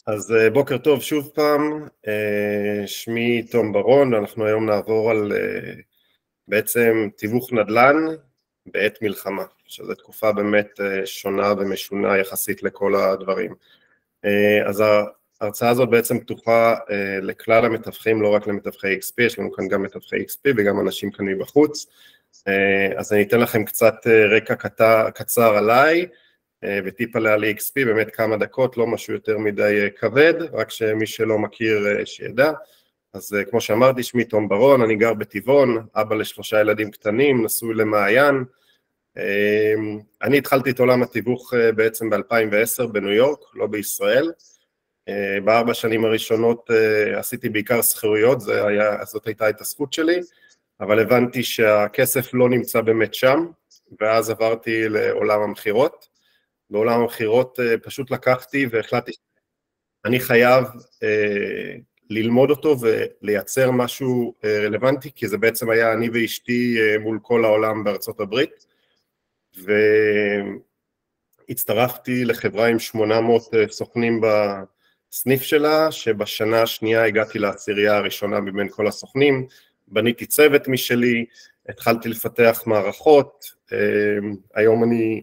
אז בוקר טוב שוב פעם, שמי תום ברון, אנחנו היום נעבור על בעצם תיווך נדל"ן בעת מלחמה, שזו תקופה באמת שונה ומשונה יחסית לכל הדברים. אז ההרצאה הזאת בעצם פתוחה לכלל המתווכים, לא רק למתווכי XP, יש לנו כאן גם מתווכי XP וגם אנשים כאן מבחוץ, אז אני אתן לכם קצת רקע קצר עליי, וטיפ עליה ל-XP, באמת כמה דקות, לא משהו יותר מדי כבד, רק שמי שלא מכיר שידע. אז כמו שאמרתי, שמי תום ברון, אני גר בטבעון, אבא ל3 ילדים קטנים, נשוי למעיין. אני התחלתי את עולם התיווך בעצם ב-2010 בניו יורק, לא בישראל. ב4 שנים הראשונות עשיתי בעיקר שכירויות, זאת הייתה ההתעסקות שלי, אבל הבנתי שהכסף לא נמצא באמת שם, ואז עברתי לעולם המחירות. בעולם המחירות פשוט לקחתי והחלטתי אני חייב ללמוד אותו ולייצר משהו רלוונטי, כי זה בעצם היה אני ואשתי מול כל העולם בארצות הברית, והצטרפתי לחברה עם 800 סוכנים בסניף שלה, שבשנה השנייה הגעתי לעשירייה הראשונה מבין כל הסוכנים, בניתי צוות משלי, התחלתי לפתח מערכות, היום אני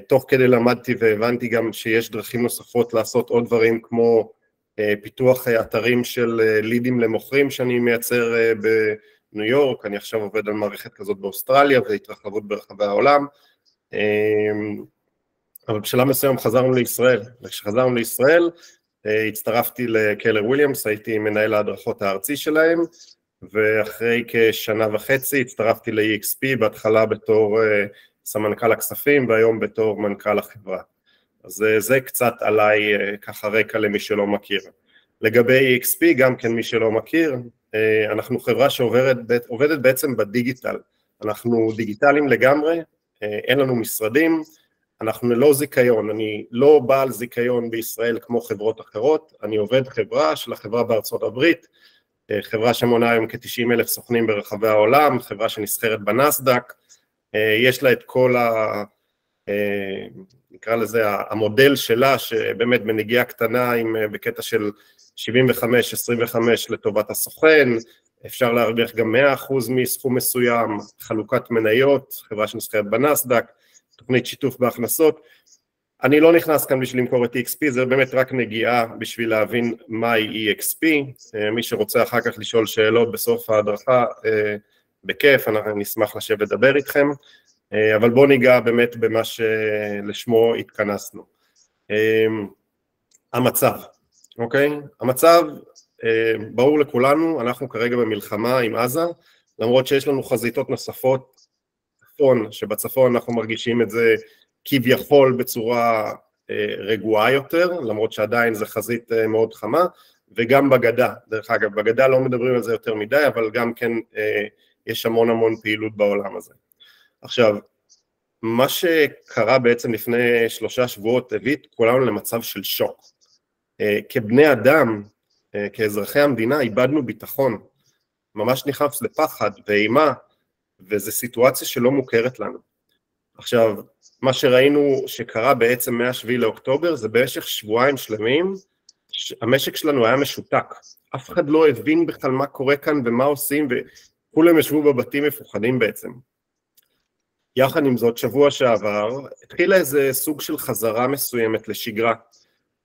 תוך כדי למדתי והבנתי גם שיש דרכים נוספות לעשות עוד דברים כמו פיתוח אתרים של לידים למוכרים שאני מייצר בניו יורק, אני עכשיו עובד על מערכת כזאת באוסטרליה והתרחבות ברחבי העולם, אבל בשלב מסוים חזרנו לישראל, וכשחזרנו לישראל הצטרפתי לקלר וויליאמס, הייתי מנהל ההדרכות הארצי שלהם, ואחרי כשנה וחצי הצטרפתי ל-EXP, בהתחלה בתור סמנכ"ל הכספים והיום בתור מנכ"ל החברה. אז זה קצת עליי ככה רקע למי שלא מכיר. לגבי EXP, גם כן מי שלא מכיר, אנחנו חברה שעובדת בעצם בדיגיטל, אנחנו דיגיטליים לגמרי, אין לנו משרדים, אנחנו ללא זיכיון, אני לא בעל זיכיון בישראל כמו חברות אחרות, אני עובד חברה של החברה בארצות הברית, חברה שמונה היום כ-90,000 סוכנים ברחבי העולם, חברה שנסחרת בנסדק, יש לה את כל נקרא לזה המודל שלה, שבאמת בנגיעה קטנה בקטע של 75-25 לטובת הסוכן, אפשר להרוויח גם 100% מסכום מסוים, חלוקת מניות, חברה שנסחרת בנסדק, תוכנית שיתוף בהכנסות. אני לא נכנס כאן בשביל למכור את EXP, זה באמת רק נגיעה בשביל להבין מהי EXP, מי שרוצה אחר כך לשאול שאלות בסוף ההדרכה, בכיף, אנחנו נשמח לשבת לדבר איתכם, אבל בואו ניגע באמת במה שלשמו התכנסנו. המצב, אוקיי? המצב ברור לכולנו, אנחנו כרגע במלחמה עם עזה, למרות שיש לנו חזיתות נוספות, צפון, שבצפון אנחנו מרגישים את זה כביכול בצורה רגועה יותר, למרות שעדיין זה חזית מאוד חמה, וגם בגדה, דרך אגב, בגדה לא מדברים על זה יותר מדי, אבל גם כן יש המון פעילות בעולם הזה. עכשיו, מה שקרה בעצם לפני 3 שבועות הביא את כולנו למצב של שוק. כבני אדם, כאזרחי המדינה, איבדנו ביטחון, ממש נכנס לפחד ואימה, וזו סיטואציה שלא מוכרת לנו. עכשיו, מה שראינו שקרה בעצם מה-7 לאוקטובר, זה במשך שבועיים שלמים, המשק שלנו היה משותק. אף אחד לא הבין בכלל מה קורה כאן ומה עושים, וכולם ישבו בבתים מפוחדים בעצם. יחד עם זאת, שבוע שעבר, התחילה איזה סוג של חזרה מסוימת לשגרה,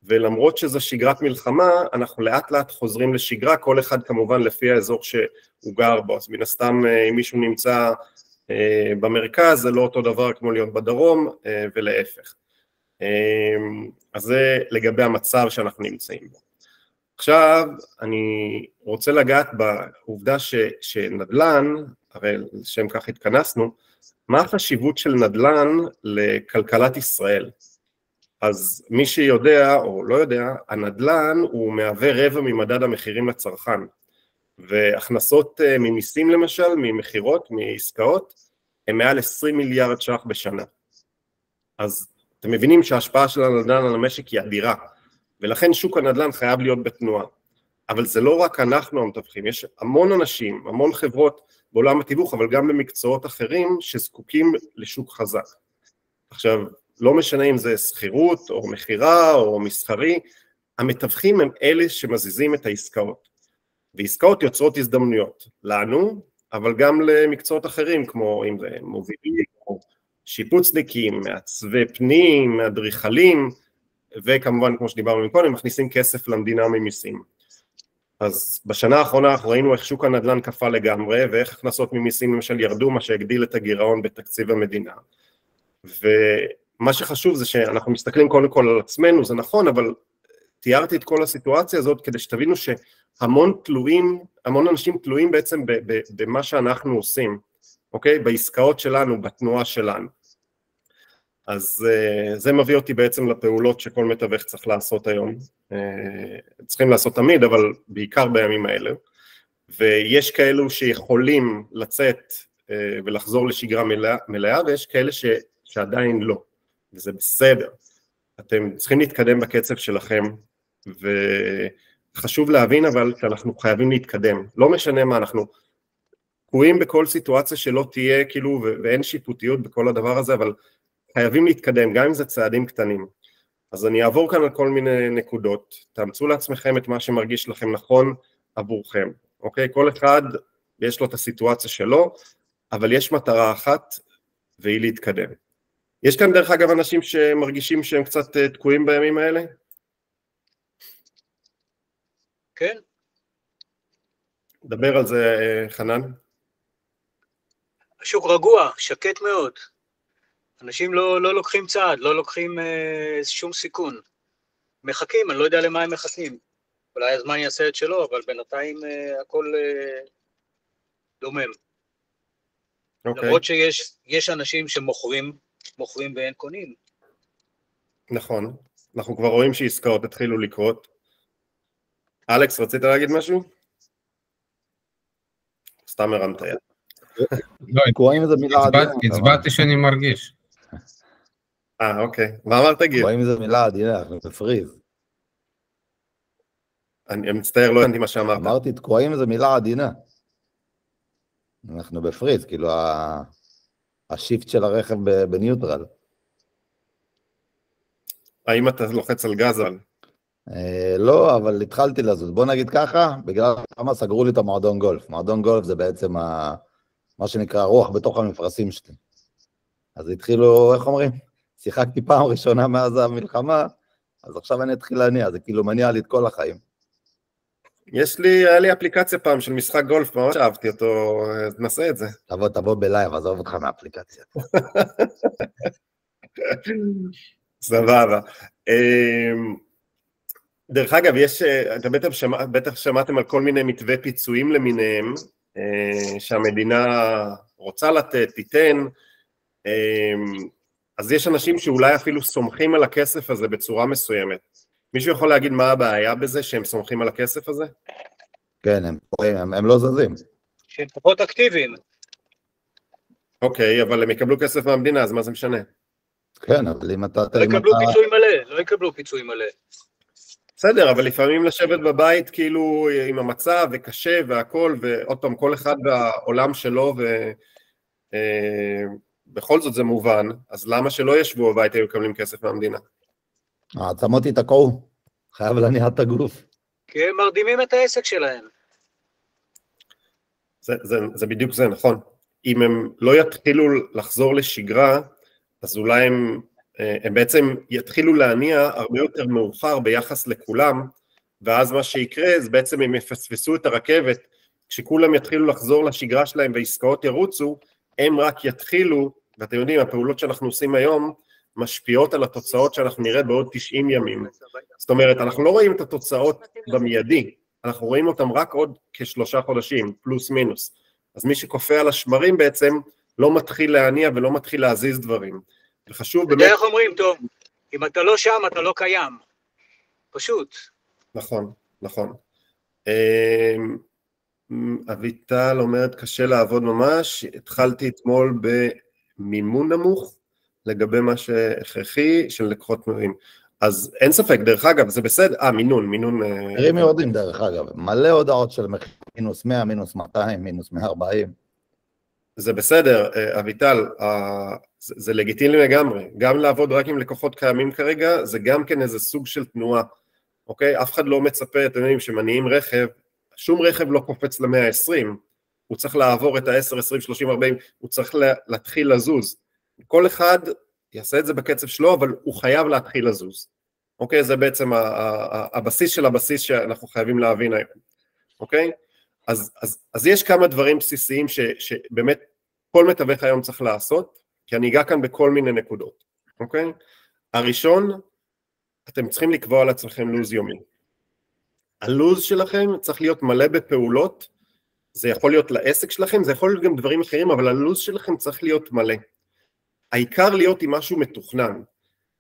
ולמרות שזו שגרת מלחמה, אנחנו לאט לאט חוזרים לשגרה, כל אחד כמובן לפי האזור שהוא גר בו, אז מן הסתם אם מישהו נמצא במרכז, זה לא אותו דבר כמו להיות בדרום, ולהפך. אז זה לגבי המצב שאנחנו נמצאים בו. עכשיו אני רוצה לגעת בעובדה שנדל"ן, הרי לשם כך התכנסנו, מה החשיבות של נדל"ן לכלכלת ישראל? אז מי שיודע או לא יודע, הנדל"ן הוא מהווה רבע ממדד המחירים לצרכן, והכנסות ממיסים למשל, ממחירות, מעסקאות, הם מעל 20 מיליארד ש"ח בשנה. אז אתם מבינים שההשפעה של הנדל"ן על המשק היא אדירה, ולכן שוק הנדל"ן חייב להיות בתנועה. אבל זה לא רק אנחנו המתווכים, יש המון אנשים, המון חברות בעולם התיווך, אבל גם במקצועות אחרים שזקוקים לשוק חזק. עכשיו, לא משנה אם זה שכירות או מחירה או מסחרי, המתווכים הם אלה שמזיזים את העסקאות, ועסקאות יוצרות הזדמנויות לנו, אבל גם למקצועות אחרים, כמו אם זה מובילים, כמו שיפוצניקים, מעצבי פנים, אדריכלים, וכמובן כמו שדיברנו מקודם, מכניסים כסף למדינה ממיסים. אז בשנה האחרונה אנחנו ראינו איך שוק הנדל"ן קפא לגמרי, ואיך הכנסות ממיסים למשל ירדו, מה שהגדיל את הגירעון בתקציב המדינה. ומה שחשוב זה שאנחנו מסתכלים קודם כל על עצמנו, זה נכון, אבל תיארתי את כל הסיטואציה הזאת כדי שתבינו שהמון אנשים תלויים בעצם במה שאנחנו עושים, אוקיי? בעסקאות שלנו, בתנועה שלנו. אז זה מביא אותי בעצם לפעולות שכל מתווך צריך לעשות היום. צריכים לעשות תמיד, אבל בעיקר בימים האלה. ויש כאלו שיכולים לצאת ולחזור לשגרה מלאה, ויש כאלה שעדיין לא, וזה בסדר. אתם צריכים להתקדם בקצב שלכם, וחשוב להבין אבל שאנחנו חייבים להתקדם. לא משנה מה, אנחנו תקועים בכל סיטואציה שלא תהיה, כאילו, ואין שיפוטיות בכל הדבר הזה, אבל חייבים להתקדם, גם אם זה צעדים קטנים. אז אני אעבור כאן על כל מיני נקודות, תאמצו לעצמכם את מה שמרגיש לכם נכון עבורכם, אוקיי? כל אחד יש לו את הסיטואציה שלו, אבל יש מטרה אחת, והיא להתקדם. יש כאן דרך אגב אנשים שמרגישים שהם קצת תקועים בימים האלה? כן. דבר על זה, חנן. השוק רגוע, שקט מאוד. אנשים לא לוקחים צעד, לא לוקחים שום סיכון. מחכים, אני לא יודע למה הם מחכים. אולי הזמן יעשה את שלו, אבל בינתיים הכל דומם. Okay. למרות שיש אנשים שמוכרים ואין קונים. נכון, אנחנו כבר רואים שעסקאות התחילו לקרות. אלכס, רצית להגיד משהו? סתם הרמת יד. הצבעתי שאני מרגיש. אוקיי. מה אמרת, גיל? תקועים זה מילה עדינה, אנחנו בפריז. אני מצטער, לא הבנתי מה שאמרת. אמרתי, תקועים זה מילה עדינה. אנחנו בפריז, כאילו השיפט של הרכב בניוטרל. האם אתה לוחץ על גז? לא, אבל התחלתי לזוז. בוא נגיד ככה, בגלל כמה סגרו לי את המועדון גולף. מועדון גולף זה בעצם מה שנקרא רוח בתוך המפרשים שלי. אז התחילו, איך אומרים? שיחקתי פעם ראשונה מאז המלחמה, אז עכשיו אני אתחיל להניע, זה כאילו מניע לי את כל החיים. היה לי אפליקציה פעם של משחק גולף, ממש אהבתי אותו, נעשה את זה. תבוא בלייב, עזוב אותך מהאפליקציה. סבבה. דרך אגב, אתם בטח שמעתם על כל מיני מתווה פיצויים למיניהם, שהמדינה רוצה לתת, תיתן, אז יש אנשים שאולי אפילו סומכים על הכסף הזה בצורה מסוימת. מישהו יכול להגיד מה הבעיה בזה שהם סומכים על הכסף הזה? כן, הם לא זזים. שהם פחות אקטיביים. אוקיי, אבל הם יקבלו כסף מהמדינה, אז מה זה משנה? כן, אבל אם אתה... לא יקבלו פיצוי מלא. בסדר, אבל לפעמים לשבת בבית כאילו עם המצב וקשה והכל, ועוד פעם כל אחד בעולם שלו, ובכל זאת זה מובן, אז למה שלא ישבו בבית היו מקבלים כסף מהמדינה? העצמות יתקעו, חייב להניע את הגוף. כי הם מרדימים את העסק שלהם. זה בדיוק זה, נכון. אם הם לא יתחילו לחזור לשגרה, אז אולי הם בעצם יתחילו להניע הרבה יותר מאוחר ביחס לכולם, ואז מה שיקרה זה בעצם הם יפספסו את הרכבת, כשכולם יתחילו לחזור לשגרה שלהם והעסקאות ירוצו, הם רק יתחילו, ואתם יודעים, הפעולות שאנחנו עושים היום, משפיעות על התוצאות שאנחנו נראה בעוד 90 ימים. זאת אומרת, אנחנו לא רואים את התוצאות במיידי, אנחנו רואים אותם רק עוד כ3 חודשים, פלוס מינוס. אז מי שקופא על השמרים בעצם לא מתחיל להניע ולא מתחיל להזיז דברים. וחשוב באמת... איך אומרים, טוב, אם אתה לא שם, אתה לא קיים. פשוט. נכון, נכון. אביטל אומרת, קשה לעבוד ממש, התחלתי אתמול במימון נמוך, לגבי מה שהכרחי של לקוחות מרים. אז אין ספק, דרך אגב, זה בסדר, מינון. מחירים יורדים דרך אגב, מלא הודעות של מינוס 100, מינוס 200, מינוס 140. זה בסדר, אביטל, זה לגיטימי לגמרי, גם לעבוד רק עם לקוחות קיימים כרגע, זה גם כן איזה סוג של תנועה, אוקיי? אף אחד לא מצפה, אתם יודעים, שמניעים רכב, שום רכב לא קופץ ל-120, הוא צריך לעבור את ה-10, 20, 30, 40, הוא צריך להתחיל לזוז. כל אחד יעשה את זה בקצב שלו, אבל הוא חייב להתחיל לזוז. אוקיי? זה בעצם הבסיס של הבסיס שאנחנו חייבים להבין היום. אוקיי? אז יש כמה דברים בסיסיים שבאמת כל מתווך היום צריך לעשות, כי אני אגע כאן בכל מיני נקודות. אוקיי? הראשון, אתם צריכים לקבוע לעצמכם לוז יומי. הלוז שלכם צריך להיות מלא בפעולות, זה יכול להיות לעסק שלכם, זה יכול להיות גם דברים אחרים, אבל הלוז שלכם צריך להיות מלא. העיקר להיות עם משהו מתוכנן.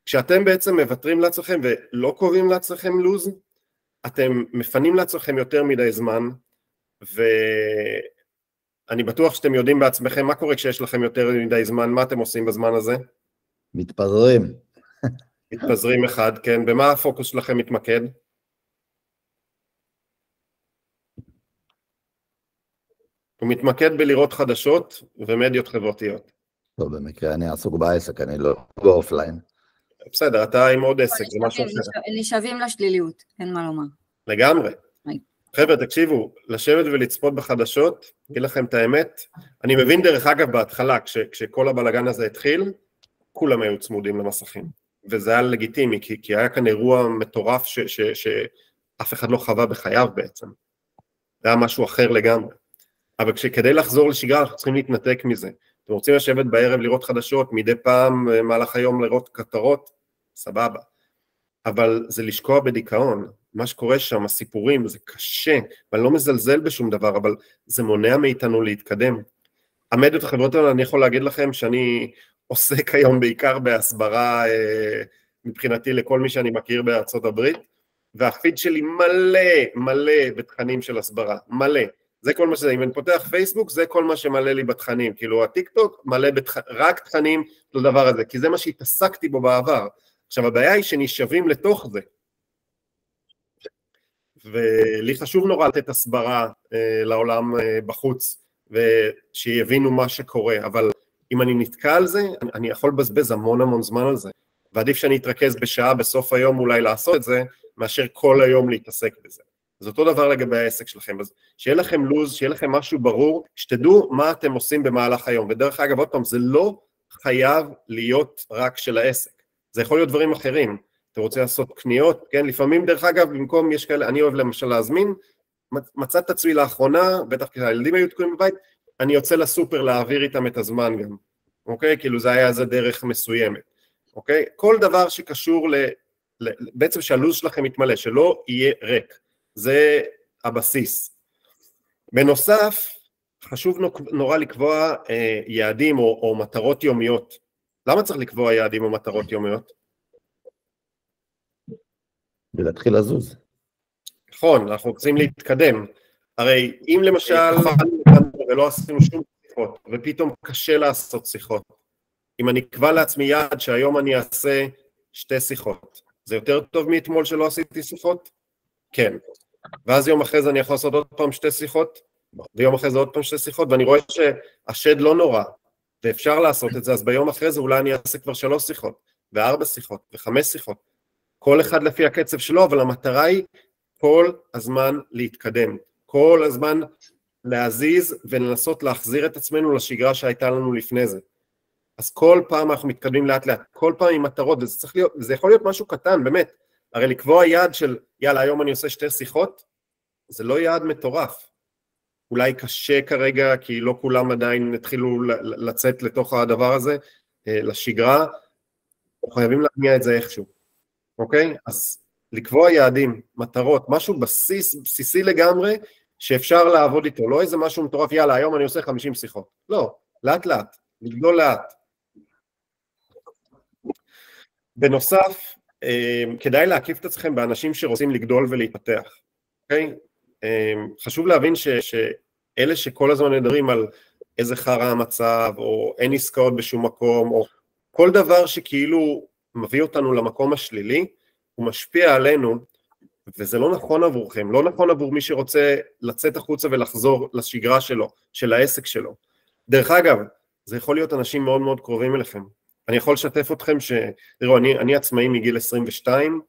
כשאתם בעצם מוותרים לעצמכם ולא קובעים לעצמכם לוז, אתם מפנים לעצמכם יותר מדי זמן, ואני בטוח שאתם יודעים בעצמכם מה קורה כשיש לכם יותר מדי זמן, מה אתם עושים בזמן הזה? מתפזרים. מתפזרים אחד, כן. במה הפוקוס שלכם מתמקד? הוא מתמקד בלראות חדשות ומדיות חברתיות. לא, במקרה אני עסוק בעסק, אני לא באופליין. בסדר, אתה עם עוד עסק, זה משהו אחר. נשאבים לשליליות, אין מה לומר. לגמרי. חבר'ה, תקשיבו, לשבת ולצפות בחדשות, אגיד לכם את האמת, אני מבין דרך אגב בהתחלה, כשכל הבלגן הזה התחיל, כולם היו צמודים למסכים, וזה היה לגיטימי, כי היה כאן אירוע מטורף שאף אחד לא חווה בחייו בעצם. זה היה משהו אחר לגמרי. אבל כדי לחזור לשגרה, אנחנו צריכים להתנתק מזה. אתם רוצים לשבת בערב לראות חדשות, מדי פעם, מהלך היום לראות כתרות, סבבה. אבל זה לשקוע בדיכאון, מה שקורה שם, הסיפורים, זה קשה, ואני לא מזלזל בשום דבר, אבל זה מונע מאיתנו להתקדם. המדיות החברתיות, אני יכול להגיד לכם שאני עוסק היום בעיקר בהסברה, מבחינתי לכל מי שאני מכיר בארצות הברית, והפיד שלי מלא בתכנים של הסברה, מלא. זה כל מה שזה, אם אני פותח פייסבוק, זה כל מה שמלא לי בתכנים, כאילו הטיק טוק מלא רק תכנים לדבר הזה, כי זה מה שהתעסקתי בו בעבר. עכשיו הבעיה היא שנשאבים לתוך זה, ולי חשוב נורא לתת הסברה לעולם בחוץ, ושיבינו מה שקורה, אבל אם אני נתקע על זה, אני יכול לבזבז המון זמן על זה, ועדיף שאני אתרכז בשעה בסוף היום אולי לעשות את זה, מאשר כל היום להתעסק בזה. אז אותו דבר לגבי העסק שלכם, אז שיהיה לכם לוז, שיהיה לכם משהו ברור, שתדעו מה אתם עושים במהלך היום, ודרך אגב עוד פעם, זה לא חייב להיות רק של העסק, זה יכול להיות דברים אחרים, אתם רוצים לעשות קניות, כן, לפעמים דרך אגב, במקום יש כאלה, אני אוהב למשל להזמין, מצאת את עצמי לאחרונה, בטח כי הילדים היו תקועים בבית, אני יוצא לסופר להעביר איתם את הזמן גם, אוקיי? כאילו זה היה איזה דרך מסוימת, אוקיי? כל דבר שקשור בעצם שהלוז שלכם מתמלא, שלא יהיה ריק, זה הבסיס. בנוסף, חשוב נורא לקבוע יעדים או מטרות יומיות. למה צריך לקבוע יעדים או מטרות יומיות? ולהתחיל לזוז. נכון, אנחנו רוצים להתקדם. הרי אם למשל ולא עשינו שום שיחות, ופתאום קשה לעשות שיחות, אם אני אקבע לעצמי יעד שהיום אני אעשה 2 שיחות, זה יותר טוב מאתמול שלא עשיתי שיחות? כן. ואז יום אחרי זה אני יכול לעשות עוד פעם 2 שיחות, ויום אחרי זה עוד פעם 2 שיחות, ואני רואה שהשד לא נורא, ואפשר לעשות את זה, אז ביום אחרי זה אולי אני אעשה כבר 3 שיחות, ו4 שיחות, ו5 שיחות, כל אחד לפי הקצב שלו, אבל המטרה היא כל הזמן להתקדם, כל הזמן להזיז ולנסות להחזיר את עצמנו לשגרה שהייתה לנו לפני זה. אז כל פעם אנחנו מתקדמים לאט לאט, כל פעם עם מטרות, וזה צריך להיות, זה יכול להיות משהו קטן, באמת, הרי לקבוע יעד של, יאללה, היום אני עושה 2 שיחות, זה לא יעד מטורף. אולי קשה כרגע, כי לא כולם עדיין התחילו לצאת לתוך הדבר הזה, לשגרה, חייבים להניע את זה איכשהו, אוקיי? אז לקבוע יעדים, מטרות, משהו בסיסי לגמרי, שאפשר לעבוד איתו, לא איזה משהו מטורף, יאללה, היום אני עושה 50 שיחות. לא, לאט לאט, לגדול לאט. בנוסף, כדאי להקיף את עצמכם באנשים שרוצים לגדול ולהתפתח, אוקיי? חשוב להבין שאלה שכל הזמן מדברים על איזה חרא המצב, או אין עסקאות בשום מקום, או כל דבר שכאילו מביא אותנו למקום השלילי, הוא משפיע עלינו, וזה לא נכון עבורכם, לא נכון עבור מי שרוצה לצאת החוצה ולחזור לשגרה שלו, של העסק שלו. דרך אגב, זה יכול להיות אנשים מאוד מאוד קרובים אליכם. אני יכול לשתף אתכם תראו, אני עצמאי מגיל 22,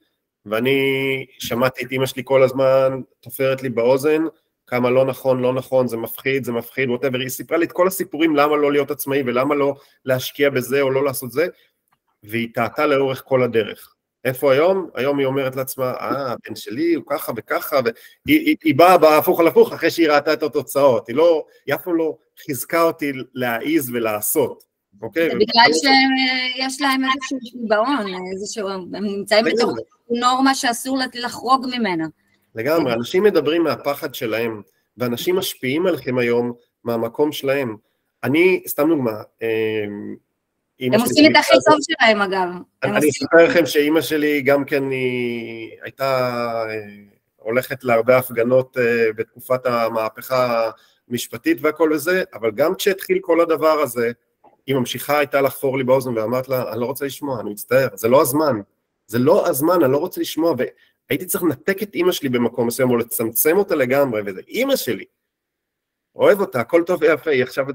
ואני שמעתי את אמא שלי כל הזמן, תופרת לי באוזן, כמה לא נכון, לא נכון, זה מפחיד, whatever, היא סיפרה לי את כל הסיפורים, למה לא להיות עצמאי, ולמה לא להשקיע בזה, או לא לעשות זה, והיא טעתה לאורך כל הדרך. איפה היום? היום היא אומרת לעצמה, הבן שלי הוא ככה וככה, והיא באה בהפוך על הפוך, אחרי שהיא ראתה את התוצאות, היא אף פעם לא חיזקה אותי להעיז ולעשות, אוקיי? זה בגלל שיש להם איזשהו שיבעון, הם נמצאים בתוך נורמה שאסור לחרוג ממנה. לגמרי, אנשים מדברים מהפחד שלהם, ואנשים משפיעים עליכם היום מהמקום שלהם. אני, סתם דוגמה, הם עושים את הכי טוב שלהם אגב. אני אספר לכם שאימא שלי גם כן היא הייתה הולכת להרבה הפגנות בתקופת המהפכה המשפטית והכל וזה, אבל גם כשהתחיל כל הדבר הזה, היא ממשיכה הייתה לחפור לי באוזן ואמרת לה, אני לא רוצה לשמוע, אני מצטער, זה לא הזמן, אני לא רוצה לשמוע, והייתי צריך לנתק את אימא שלי במקום מסוים, או לצמצם אותה לגמרי, וזה אימא שלי, אוהב אותה, הכל טוב ויפה, היא עכשיו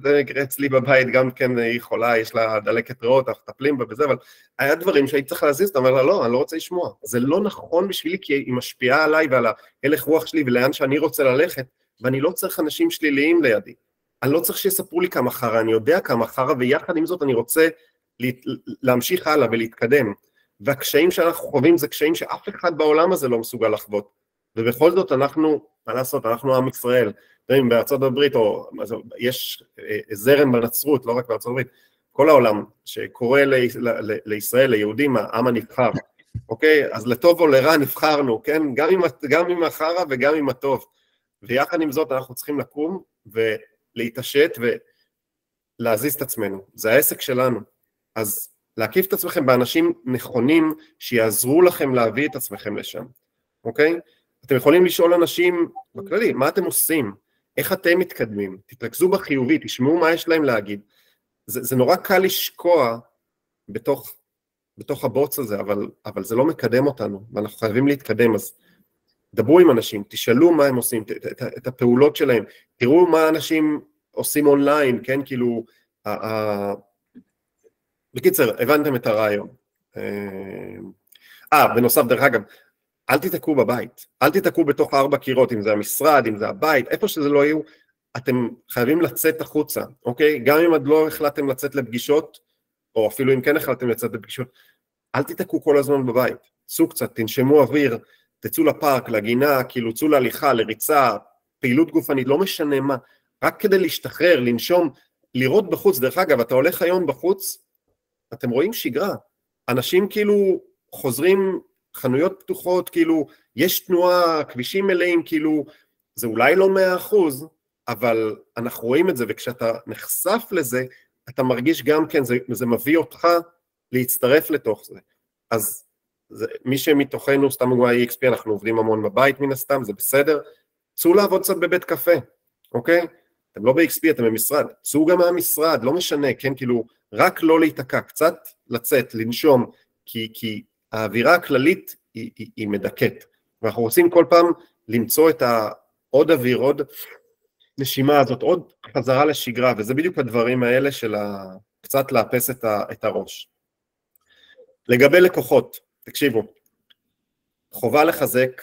אצלי בבית, גם כן היא חולה, יש לה דלקת ריאות, אנחנו מטפלים בה וזה, אבל היה דברים שהייתי צריך להזיז, אתה אומר לה, לא, אני לא רוצה לשמוע, זה לא נכון בשבילי, כי היא משפיעה עליי ועל ההלך רוח שלי, ולאן שאני רוצה ללכת, ואני לא צריך אנשים שליליים לידי, אני לא צריך שיספרו לי כמה חרה, אני יודע כמה חרה, ויחד עם זאת אני רוצה להמשיך הלאה ולהתקדם, והקשיים שאנחנו חווים זה קשיים שאף אחד בעולם הזה לא מסוגל לחוות, ובכל זאת אנחנו, מה לעשות, אנחנו עם ישראל, בארצות הברית, או יש זרם בנצרות, לא רק בארצות הברית, כל העולם שקורא לישראל, ליהודים, העם הנבחר, אוקיי? אז לטוב או לרע נבחרנו, כן? גם עם החרה וגם עם הטוב, ויחד עם זאת אנחנו צריכים לקום ולהתעשת ולהזיז את עצמנו, זה העסק שלנו, אז להקיף את עצמכם באנשים נכונים שיעזרו לכם להביא את עצמכם לשם, אוקיי? אתם יכולים לשאול אנשים בכללי, מה אתם עושים? איך אתם מתקדמים? תתרכזו בחיובי, תשמעו מה יש להם להגיד. זה נורא קל לשקוע בתוך הבוץ הזה, אבל זה לא מקדם אותנו, ואנחנו חייבים להתקדם, אז דברו עם אנשים, תשאלו מה הם עושים, את הפעולות שלהם, תראו מה אנשים עושים אונליין, כן, כאילו, בקיצר, הבנתם את הרעיון. בנוסף, דרך אגב, אל תתעקו בבית, אל תתעקו בתוך 4 קירות, אם זה המשרד, אם זה הבית, איפה שזה לא יהיו, אתם חייבים לצאת החוצה, אוקיי? גם אם עד לא החלטתם לצאת לפגישות, או אפילו אם כן החלטתם לצאת לפגישות, אל תתעקו כל הזמן בבית, צאו קצת, תנשמו אוויר, תצאו לפארק, לגינה, כאילו צאו להליכה, לריצה, פעילות גופנית, לא משנה מה, רק כדי להשתחרר, לנשום, לראות בחוץ, דרך אגב, אתה הולך היום בחוץ, אתם רואים שגרה, אנשים כאילו חוזרים, חנויות פתוחות, כאילו, יש תנועה, כבישים מלאים, כאילו, זה אולי לא 100%, אבל אנחנו רואים את זה, וכשאתה נחשף לזה, אתה מרגיש גם כן, זה מביא אותך להצטרף לתוך זה. אז מי שמתוכנו, סתם מגועה EXP, אנחנו עובדים המון בבית מן הסתם, זה בסדר, צאו לעבוד קצת בבית קפה, אוקיי? אתם לא ב-XP, אתם במשרד, צאו גם מהמשרד, לא משנה, כן, כאילו, רק לא להתעקע, קצת לצאת, לנשום, כי האווירה הכללית היא מדכאת, ואנחנו רוצים כל פעם למצוא את עוד אוויר, עוד נשימה הזאת, עוד חזרה לשגרה, וזה בדיוק הדברים האלה של קצת לאפס את הראש. לגבי לקוחות, תקשיבו, חובה לחזק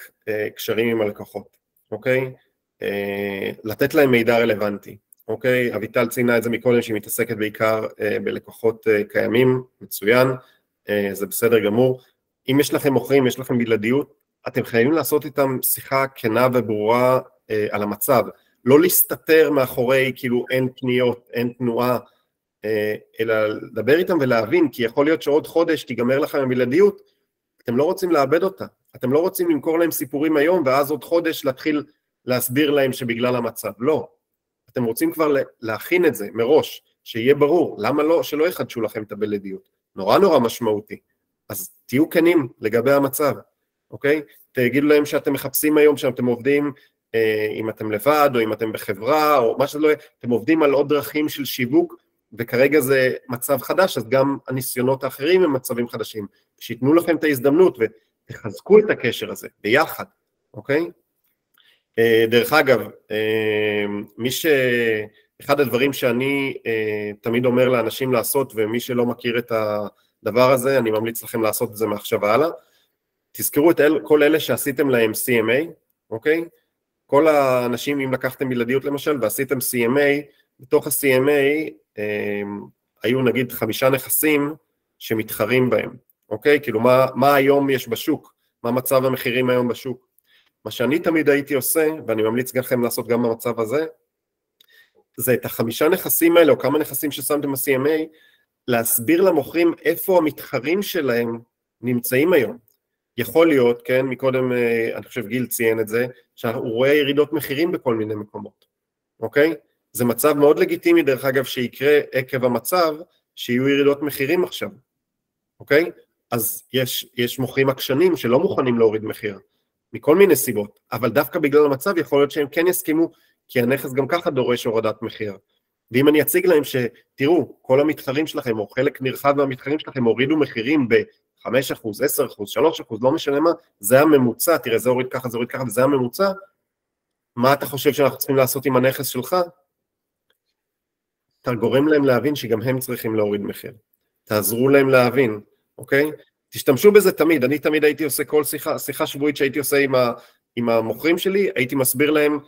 קשרים עם הלקוחות, אוקיי? לתת להם מידע רלוונטי, אוקיי? אביטל ציינה את זה מקודם שהיא מתעסקת בעיקר בלקוחות קיימים, מצוין, זה בסדר גמור. אם יש לכם מוכרים, יש לכם בלעדיות, אתם חייבים לעשות איתם שיחה כנה וברורה על המצב, לא להסתתר מאחורי כאילו אין פניות, אין תנועה, אלא לדבר איתם ולהבין, כי יכול להיות שעוד חודש תיגמר לכם הבלעדיות, אתם לא רוצים לאבד אותה, אתם לא רוצים למכור להם סיפורים היום, ואז עוד חודש להתחיל להסביר להם שבגלל המצב, לא. אתם רוצים כבר להכין את זה מראש, שיהיה ברור, למה לא, שלא יחדשו לכם את הבלעדיות, נורא נורא משמעותי, אז תהיו כנים לגבי המצב, אוקיי? תגידו להם שאתם מחפשים היום, שאתם עובדים, אם אתם לבד, או אם אתם בחברה, או מה שזה לא יהיה, אתם עובדים על עוד דרכים של שיווק, וכרגע זה מצב חדש, אז גם הניסיונות האחרים הם מצבים חדשים, שיתנו לכם את ההזדמנות, ותחזקו את הקשר הזה, ביחד, אוקיי? דרך אגב, אחד הדברים שאני תמיד אומר לאנשים לעשות, ומי שלא מכיר את הדבר הזה, אני ממליץ לכם לעשות את זה מעכשיו הלאה, תזכרו את כל אלה שעשיתם להם CMA, אוקיי? כל האנשים, אם לקחתם בלעדיות למשל, ועשיתם CMA, בתוך ה-CMA היו נגיד 5 נכסים שמתחרים בהם, אוקיי? כאילו מה היום יש בשוק? מה מצב המחירים היום בשוק? מה שאני תמיד הייתי עושה, ואני ממליץ לכם לעשות גם במצב הזה, זה את 5 נכסים האלה, או כמה נכסים ששמתם ב-CMA, להסביר למוכרים איפה המתחרים שלהם נמצאים היום. יכול להיות, כן, מקודם, אני חושב גיל ציין את זה, שהוא רואה ירידות מחירים בכל מיני מקומות, אוקיי? זה מצב מאוד לגיטימי, דרך אגב, שיקרה עקב המצב, שיהיו ירידות מחירים עכשיו, אוקיי? אז יש מוכרים עקשנים שלא מוכנים להוריד מחיר, מכל מיני סיבות, אבל דווקא בגלל המצב יכול להיות שהם כן יסכימו, כי הנכס גם ככה דורש הורדת מחיר. ואם אני אציג להם שתראו, כל המתחרים שלכם, או חלק נרחב מהמתחרים שלכם, הורידו מחירים ב5%, 10%, 3%, לא משנה מה, זה הממוצע, תראה, זה הוריד ככה, זה הוריד ככה, וזה הממוצע, מה אתה חושב שאנחנו צריכים לעשות עם הנכס שלך? אתה גורם להם להבין שגם הם צריכים להוריד מחיר. תעזרו להם להבין, אוקיי? תשתמשו בזה תמיד, אני תמיד הייתי עושה כל שיחה שבועית שהייתי עושה עם המוכרים שלי, הייתי מסביר להם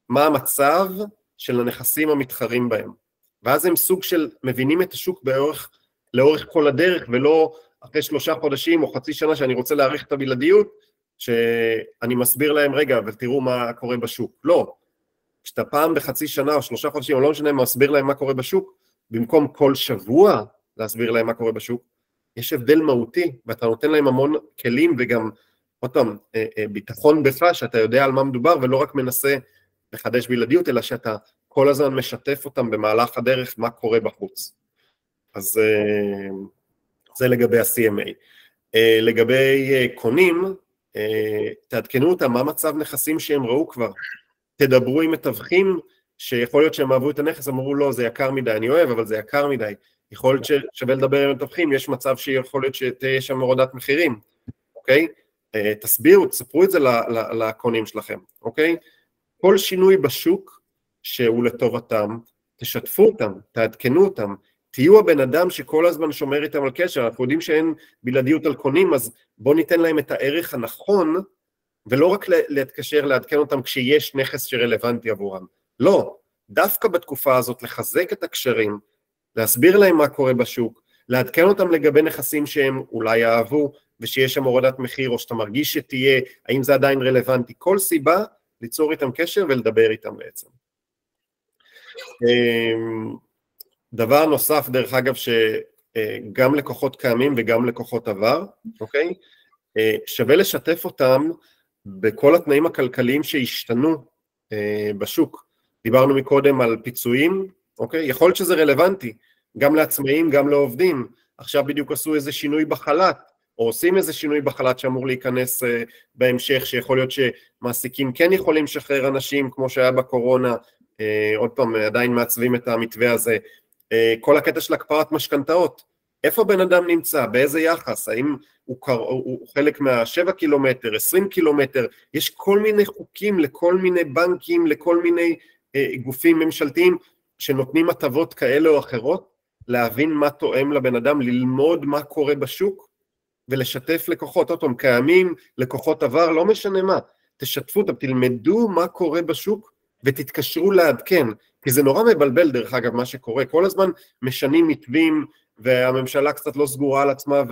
מה המצב של הנכסים המתחרים בהם. ואז הם סוג של מבינים את השוק לאורך כל הדרך, ולא אחרי 3 חודשים או חצי שנה שאני רוצה להאריך את הבלעדיות, שאני מסביר להם, רגע, ותראו מה קורה בשוק. לא. כשאתה פעם בחצי שנה או 3 חודשים, או לא משנה, מסביר להם מה קורה בשוק, במקום כל שבוע להסביר להם מה קורה בשוק, יש הבדל מהותי, ואתה נותן להם המון כלים, וגם, עוד פעם, ביטחון בך, שאתה יודע על מה מדובר, ולא רק מנסה לחדש בלעדיות, אלא שאתה כל הזמן משתף אותם במהלך הדרך, מה קורה בחוץ. אז זה לגבי ה-CMA. לגבי קונים, תעדכנו אותם מה מצב נכסים שהם ראו כבר. תדברו עם מתווכים, שיכול להיות שהם אהבו את הנכס, אמרו לא, זה יקר מדי, אני אוהב, אבל זה יקר מדי. יכול להיות ששווה לדבר עם מתווכים, יש מצב שיכול להיות שתהיה שם הורדת מחירים, אוקיי? תסבירו, תספרו את זה לקונים שלכם, אוקיי? כל שינוי בשוק שהוא לטובתם, תשתפו אותם, תעדכנו אותם, תהיו הבן אדם שכל הזמן שומר איתם על קשר, אנחנו יודעים שאין בלעדיות על קונים, אז בואו ניתן להם את הערך הנכון, ולא רק להתקשר, לעדכן אותם כשיש נכס שרלוונטי עבורם. לא, דווקא בתקופה הזאת לחזק את הקשרים, להסביר להם מה קורה בשוק, לעדכן אותם לגבי נכסים שהם אולי אהבו, ושיש שם הורדת מחיר, או שאתה מרגיש שתהיה, האם זה עדיין רלוונטי, כל סיבה ליצור איתם קשר ולדבר איתם בעצם. דבר נוסף, דרך אגב, שגם לקוחות קיימים וגם לקוחות עבר, אוקיי? שווה לשתף אותם בכל התנאים הכלכליים שהשתנו בשוק. דיברנו מקודם על פיצויים, אוקיי? יכול להיות שזה רלוונטי, גם לעצמאים, גם לעובדים. עכשיו בדיוק עשו איזה שינוי בחל"ת, או עושים איזה שינוי בחל"ת שאמור להיכנס בהמשך, שיכול להיות שמעסיקים כן יכולים לשחרר אנשים, כמו שהיה בקורונה, עוד פעם, עדיין מעצבים את המתווה הזה. כל הקטע של הקפאת משכנתאות, איפה בן אדם נמצא, באיזה יחס, האם הוא חלק מה7 קילומטר, 20 קילומטר, יש כל מיני חוקים לכל מיני בנקים, לכל מיני גופים ממשלתיים, שנותנים הטבות כאלה או אחרות, להבין מה תואם לבן אדם, ללמוד מה קורה בשוק, ולשתף לקוחות, אותם קיימים, לקוחות עבר, לא משנה מה, תשתפו אותם, תלמדו מה קורה בשוק, ותתקשרו לעדכן, כי זה נורא מבלבל דרך אגב מה שקורה, כל הזמן משנים מתווים, והממשלה קצת לא סגורה על עצמה,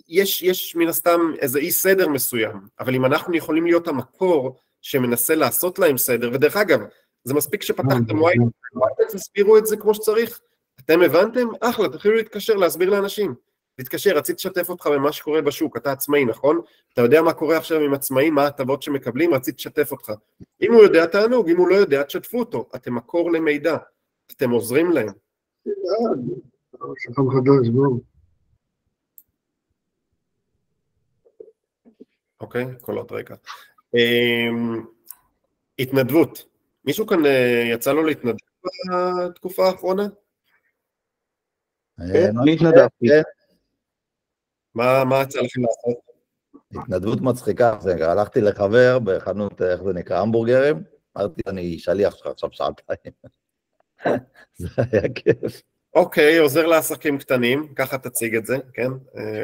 ויש מן הסתם איזה אי סדר מסוים, אבל אם אנחנו יכולים להיות המקור, שמנסה לעשות להם סדר, ודרך אגב, זה מספיק שפתחתם וואי, תסבירו את זה כמו שצריך, אתם הבנתם? אחלה, תתחילו להתקשר, להסביר לאנשים, להתקשר, רציתי לשתף אותך במה שקורה בשוק, אתה עצמאי, נכון? אתה יודע מה קורה עכשיו עם עצמאים, מה ההטבות שמקבלים, רציתי לשתף אותך. אם הוא יודע, תענוג, אם הוא לא יודע, תשתפו אותו, אתם מקור למידע, אתם עוזרים להם. אוקיי, כל עוד רגע. התנדבות, מישהו כאן יצא לו להתנדב בתקופה האחרונה? אני התנדבתי. מה יצא לכם לעשות? התנדבות מצחיקה, הלכתי לחבר בחנות, איך זה נקרא, המבורגרים, אמרתי, אני שליח שלך עכשיו שעתיים. זה היה כיף. אוקיי, עוזר לעסקים קטנים, ככה תציג את זה, כן?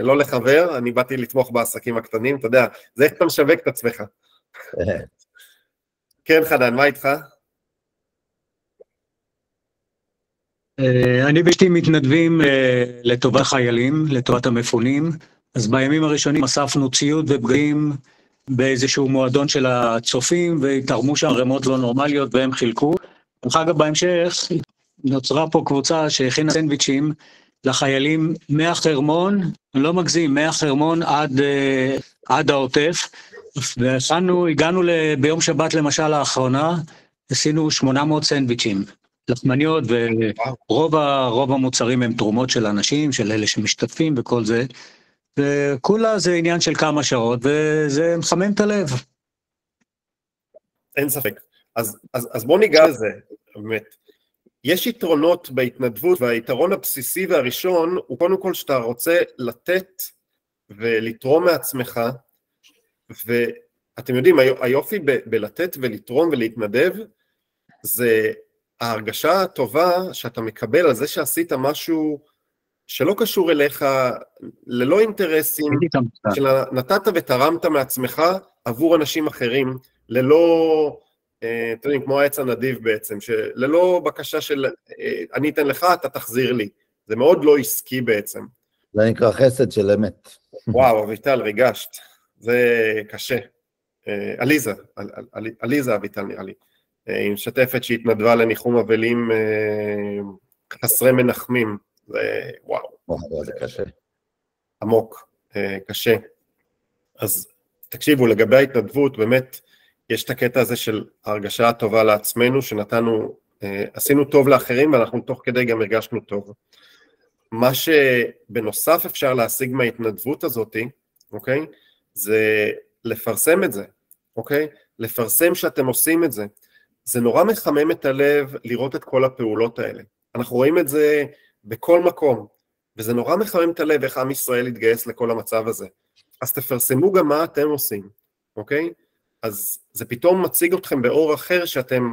לא לחבר, אני באתי לתמוך בעסקים הקטנים, אתה יודע, זה איך אתה משווק את עצמך. כן, חנן, מה איתך? אני ואשתי מתנדבים לטובת חיילים, לטובת המפונים, אז בימים הראשונים אספנו ציוד ובגדים באיזשהו מועדון של הצופים, והתרמו שם רמות לא נורמליות והם חילקו. אחר כך בהמשך נוצרה פה קבוצה שהכינה סנדוויצ'ים לחיילים מהחרמון, אני לא מגזים, מהחרמון עד העוטף, הגענו ביום שבת למשל האחרונה, עשינו 800 סנדוויצ'ים, לחמניות, ורוב המוצרים הם תרומות של אנשים, של אלה שמשתתפים וכל זה, וכולה זה עניין של כמה שעות, וזה מחמם את הלב. אין ספק. אז בוא ניגע לזה, באמת. יש יתרונות בהתנדבות, והיתרון הבסיסי והראשון הוא קודם כל שאתה רוצה לתת ולתרום מעצמך, ואתם יודעים, היופי בלתת ולתרום ולהתנדב, זה ההרגשה הטובה שאתה מקבל על זה שעשית משהו שלא קשור אליך, ללא אינטרסים, שנתת ותרמת מעצמך עבור אנשים אחרים, ללא, אתם יודעים, כמו העץ הנדיב בעצם, שללא בקשה של אני אתן לך, אתה תחזיר לי. זה מאוד לא עסקי בעצם. זה נקרא חסד של אמת. וואו, אביטל, ריגשת. זה קשה. עליזה אביטל נראה לי. היא משתפת שהתנדבה לניחום אבלים חסרי מנחמים. זה וואו. זה קשה. עמוק, קשה. אז תקשיבו, לגבי ההתנדבות, באמת, יש את הקטע הזה של ההרגשה הטובה לעצמנו, שנתנו, עשינו טוב לאחרים, ואנחנו תוך כדי גם הרגשנו טוב. מה שבנוסף אפשר להשיג מההתנדבות הזאת, אוקיי? זה לפרסם את זה, אוקיי? לפרסם שאתם עושים את זה. זה נורא מחמם את הלב לראות את כל הפעולות האלה. אנחנו רואים את זה בכל מקום, וזה נורא מחמם את הלב איך עם ישראל יתגייס לכל המצב הזה. אז תפרסמו גם מה אתם עושים, אוקיי? אז זה פתאום מציג אתכם באור אחר שאתם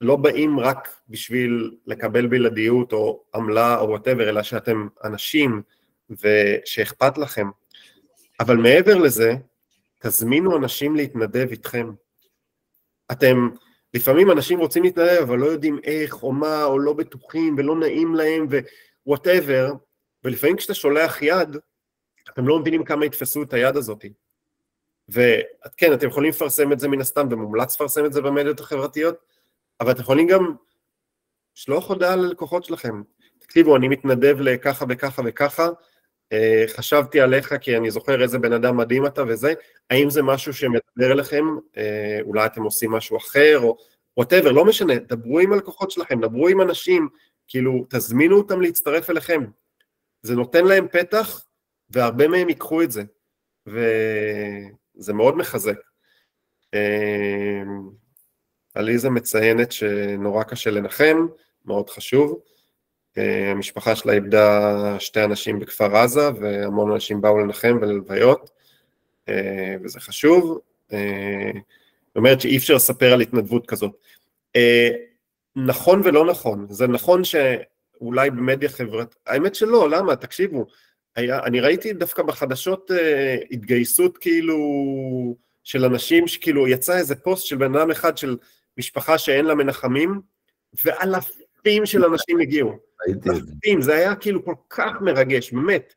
לא באים רק בשביל לקבל בלעדיות או עמלה או whatever, אלא שאתם אנשים ושאכפת לכם. אבל מעבר לזה, תזמינו אנשים להתנדב איתכם. לפעמים אנשים רוצים להתנדב, אבל לא יודעים איך או מה, או לא בטוחים ולא נעים להם ו-whatever, ולפעמים כשאתה שולח יד, אתם לא מבינים כמה יתפסו את היד הזאת. וכן, אתם יכולים לפרסם את זה מן הסתם, ומומלץ לפרסם את זה במדיות החברתיות, אבל אתם יכולים גם לשלוח הודעה ללקוחות שלכם. תקשיבו, אני מתנדב לככה וככה וככה, חשבתי עליך כי אני זוכר איזה בן אדם מדהים אתה וזה, האם זה משהו שמדבר אליכם, אולי אתם עושים משהו אחר, או whatever, לא משנה, דברו עם הלקוחות שלכם, דברו עם אנשים, כאילו תזמינו אותם להצטרף אליכם, זה נותן להם פתח, והרבה מהם ייקחו את זה, וזה מאוד מחזק. עליזה מציינת שנורא קשה לנחם, מאוד חשוב, המשפחה שלה איבדה 2 אנשים בכפר עזה, והמון אנשים באו לנחם וללוויות, וזה חשוב. זאת אומרת שאי אפשר לספר על התנדבות כזאת. נכון ולא נכון, זה נכון שאולי במדיה חברתית, האמת שלא, למה? תקשיבו, אני ראיתי דווקא בחדשות התגייסות כאילו של אנשים שכאילו יצא איזה פוסט של בן אדם אחד של משפחה שאין לה מנחמים, ואלפים של אנשים הגיעו. זה היה כאילו כל כך מרגש, באמת.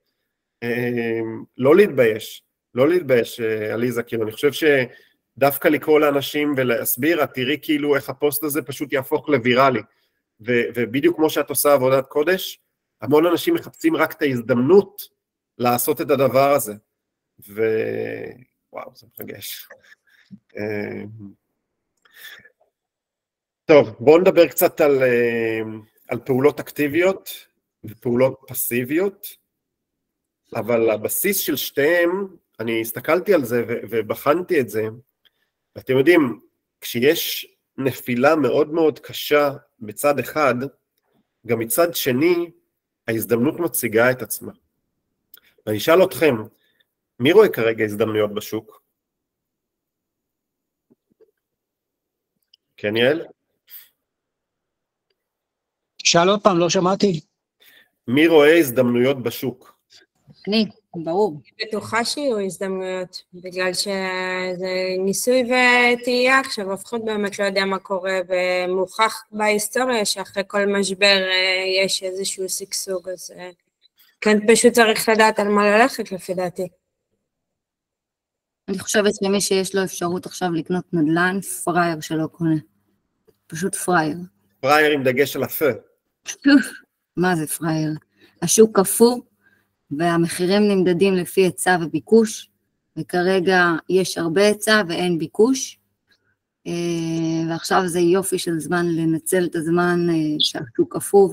לא להתבייש, עליזה, כאילו, אני חושב שדווקא לקרוא לאנשים ולהסביר, תראי כאילו איך הפוסט הזה פשוט יהפוך לוויראלי, ובדיוק כמו שאת עושה עבודת קודש, המון אנשים מחפשים רק את ההזדמנות לעשות את הדבר הזה, וואו, זה מרגש. טוב, בואו נדבר קצת על פעולות אקטיביות ופעולות פסיביות, אבל הבסיס של שתיהם, אני הסתכלתי על זה ובחנתי את זה, ואתם יודעים, כשיש נפילה מאוד מאוד קשה בצד אחד, גם מצד שני, ההזדמנות מציגה את עצמה. ואני אשאל אתכם, מי רואה כרגע הזדמנויות בשוק? כן, יעל? תשאל עוד פעם, לא שמעתי. מי רואה הזדמנויות בשוק? אני, ברור. בטוחה שיהיו הזדמנויות, בגלל שזה ניסוי וטעייה עכשיו, אף אחד באמת לא יודע מה קורה, ומוכח בהיסטוריה שאחרי כל משבר יש איזשהו סגסוג, אז כן פשוט צריך לדעת על מה ללכת לפי דעתי. אני חושבת שמי שיש לו אפשרות עכשיו לקנות נדל"ן, פרייר שלא קונה. פשוט פרייר. פרייר עם דגש על הפה. מה זה פרייר? השוק קפוא, והמחירים נמדדים לפי היצע וביקוש, וכרגע יש הרבה היצע ואין ביקוש, ועכשיו זה יופי של זמן לנצל את הזמן שהשוק קפוא,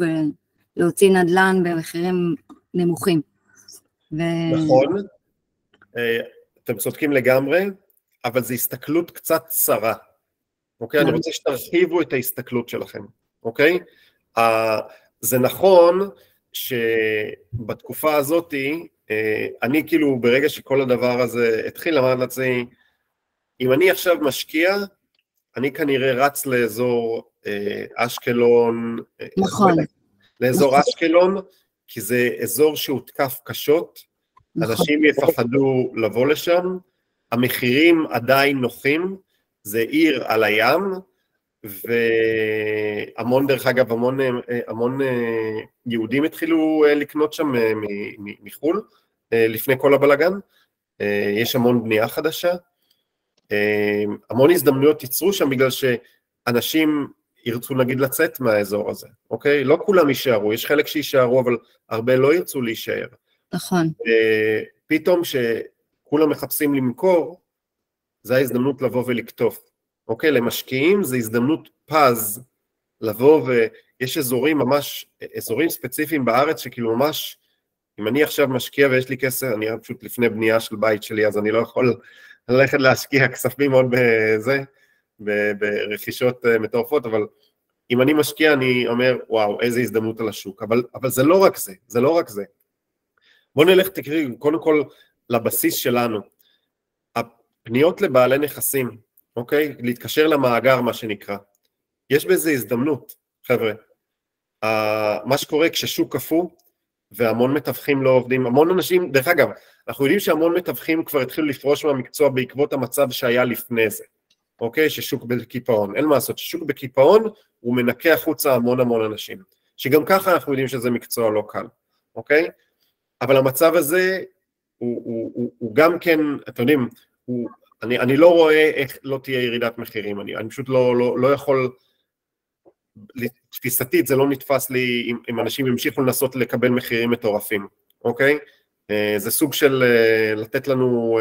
ולהוציא נדל"ן במחירים נמוכים. נכון, אתם צודקים לגמרי, אבל זו הסתכלות קצת צרה, אוקיי? אני רוצה שתרחיבו את ההסתכלות שלכם, אוקיי? זה נכון שבתקופה הזאת, אני כאילו ברגע שכל הדבר הזה התחיל, אמרתי לעצמי, אם אני עכשיו משקיע, אני כנראה רץ לאזור אשקלון, נכון. לאזור אשקלון, כי זה אזור שהותקף קשות, אנשים יפחדו לבוא לשם, המחירים עדיין נוחים, זה עיר על הים, והמון דרך אגב, המון יהודים התחילו לקנות שם מחול, לפני כל הבלגן, יש המון בנייה חדשה, המון הזדמנויות ייצרו שם בגלל שאנשים ירצו נגיד לצאת מהאזור הזה, אוקיי? לא כולם יישארו, יש חלק שישארו, אבל הרבה לא ירצו להישאר. נכון. פתאום שכולם מחפשים למכור, זה ההזדמנות לבוא ולקטוף. אוקיי, למשקיעים זה הזדמנות פז לבוא, ויש אזורים ממש, אזורים ספציפיים בארץ שכאילו ממש, אם אני עכשיו משקיע ויש לי כסף, אני פשוט לפני בנייה של בית שלי, אז אני לא יכול ללכת להשקיע כספים עוד בזה, ברכישות מטורפות, אבל אם אני משקיע אני אומר, וואו, איזה הזדמנות על השוק, אבל זה לא רק זה, זה לא רק זה. בואו נלך תקראי, קודם כל לבסיס שלנו, הפניות לבעלי נכסים, אוקיי? להתקשר למאגר, מה שנקרא. יש בזה הזדמנות, חבר'ה. מה שקורה כששוק קפוא, והמון מתווכים לא עובדים, המון אנשים, דרך אגב, אנחנו יודעים שהמון מתווכים כבר התחילו לפרוש מהמקצוע בעקבות המצב שהיה לפני זה, אוקיי? ששוק בקיפאון. אין מה לעשות, ששוק בקיפאון הוא מנקה החוצה המון אנשים, שגם ככה אנחנו יודעים שזה מקצוע לא קל, אוקיי? אבל המצב הזה הוא גם כן, אתם יודעים, אני לא רואה איך לא תהיה ירידת מחירים, אני פשוט לא יכול, תפיסתית זה לא נתפס לי אם אנשים ימשיכו לנסות לקבל מחירים מטורפים, אוקיי? זה סוג של לתת לנו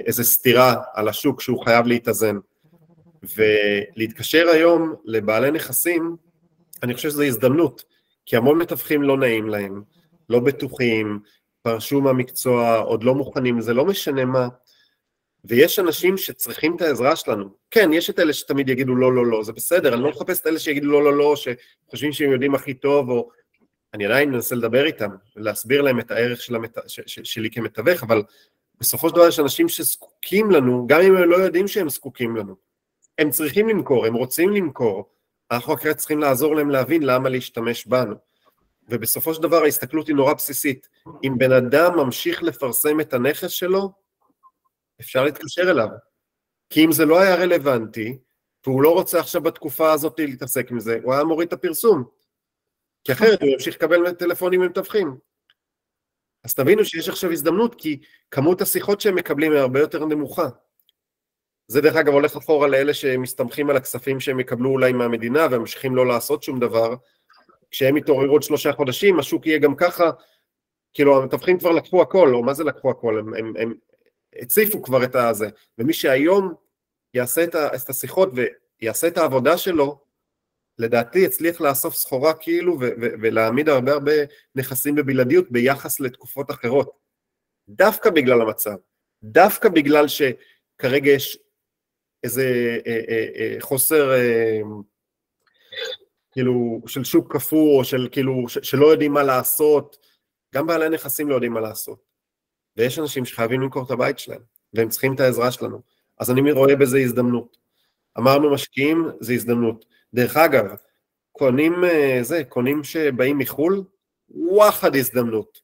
איזו סתירה על השוק שהוא חייב להתאזן, ולהתקשר היום לבעלי נכסים, אני חושב שזו הזדמנות, כי המון מתווכים לא נעים להם, לא בטוחים, פרשו מהמקצוע, עוד לא מוכנים, זה לא משנה מה, ויש אנשים שצריכים את העזרה שלנו. כן, יש את אלה שתמיד יגידו לא, לא, לא, זה בסדר, אני לא מחפש את אלה שיגידו לא, לא, לא, שחושבים שהם יודעים הכי טוב, או אני עדיין מנסה לדבר איתם, להסביר להם את הערך שלי כמתווך, אבל בסופו של דבר יש אנשים שזקוקים לנו, גם אם הם לא יודעים שהם זקוקים לנו. הם צריכים למכור, הם רוצים למכור, אנחנו רק צריכים לעזור להם להבין למה להשתמש בנו. ובסופו של דבר ההסתכלות היא נורא בסיסית. אם בן אדם ממשיך לפרסם את הנכס שלו, אפשר להתקשר אליו. כי אם זה לא היה רלוונטי, והוא לא רוצה עכשיו בתקופה הזאת להתעסק עם זה, הוא היה מוריד את הפרסום. כי אחרת הוא ימשיך לקבל טלפונים ומתווכים. אז תבינו שיש עכשיו הזדמנות, כי כמות השיחות שהם מקבלים היא הרבה יותר נמוכה. זה דרך אגב הולך אחורה לאלה שמסתמכים על הכספים שהם יקבלו אולי מהמדינה, וממשיכים לא לעשות שום דבר, כשהם יתעוררו עוד 3 חודשים, השוק יהיה גם ככה, כאילו המתווכים כבר לקחו הכל, או מה זה לקחו הכל, הם הציפו כבר את הזה, ומי שהיום יעשה את השיחות ויעשה את העבודה שלו, לדעתי יצליח לאסוף סחורה כאילו, ולהעמיד הרבה נכסים בבלעדיות ביחס לתקופות אחרות, דווקא בגלל המצב, דווקא בגלל שכרגע יש איזה חוסר כאילו של שוק קפוא, או של כאילו שלא יודעים מה לעשות, גם בעלי נכסים לא יודעים מה לעשות, ויש אנשים שחייבים למכור את הבית שלהם, והם צריכים את העזרה שלנו, אז אני רואה בזה הזדמנות. אמרנו משקיעים, זה הזדמנות. דרך אגב, קונים שבאים מחול, וואחד הזדמנות.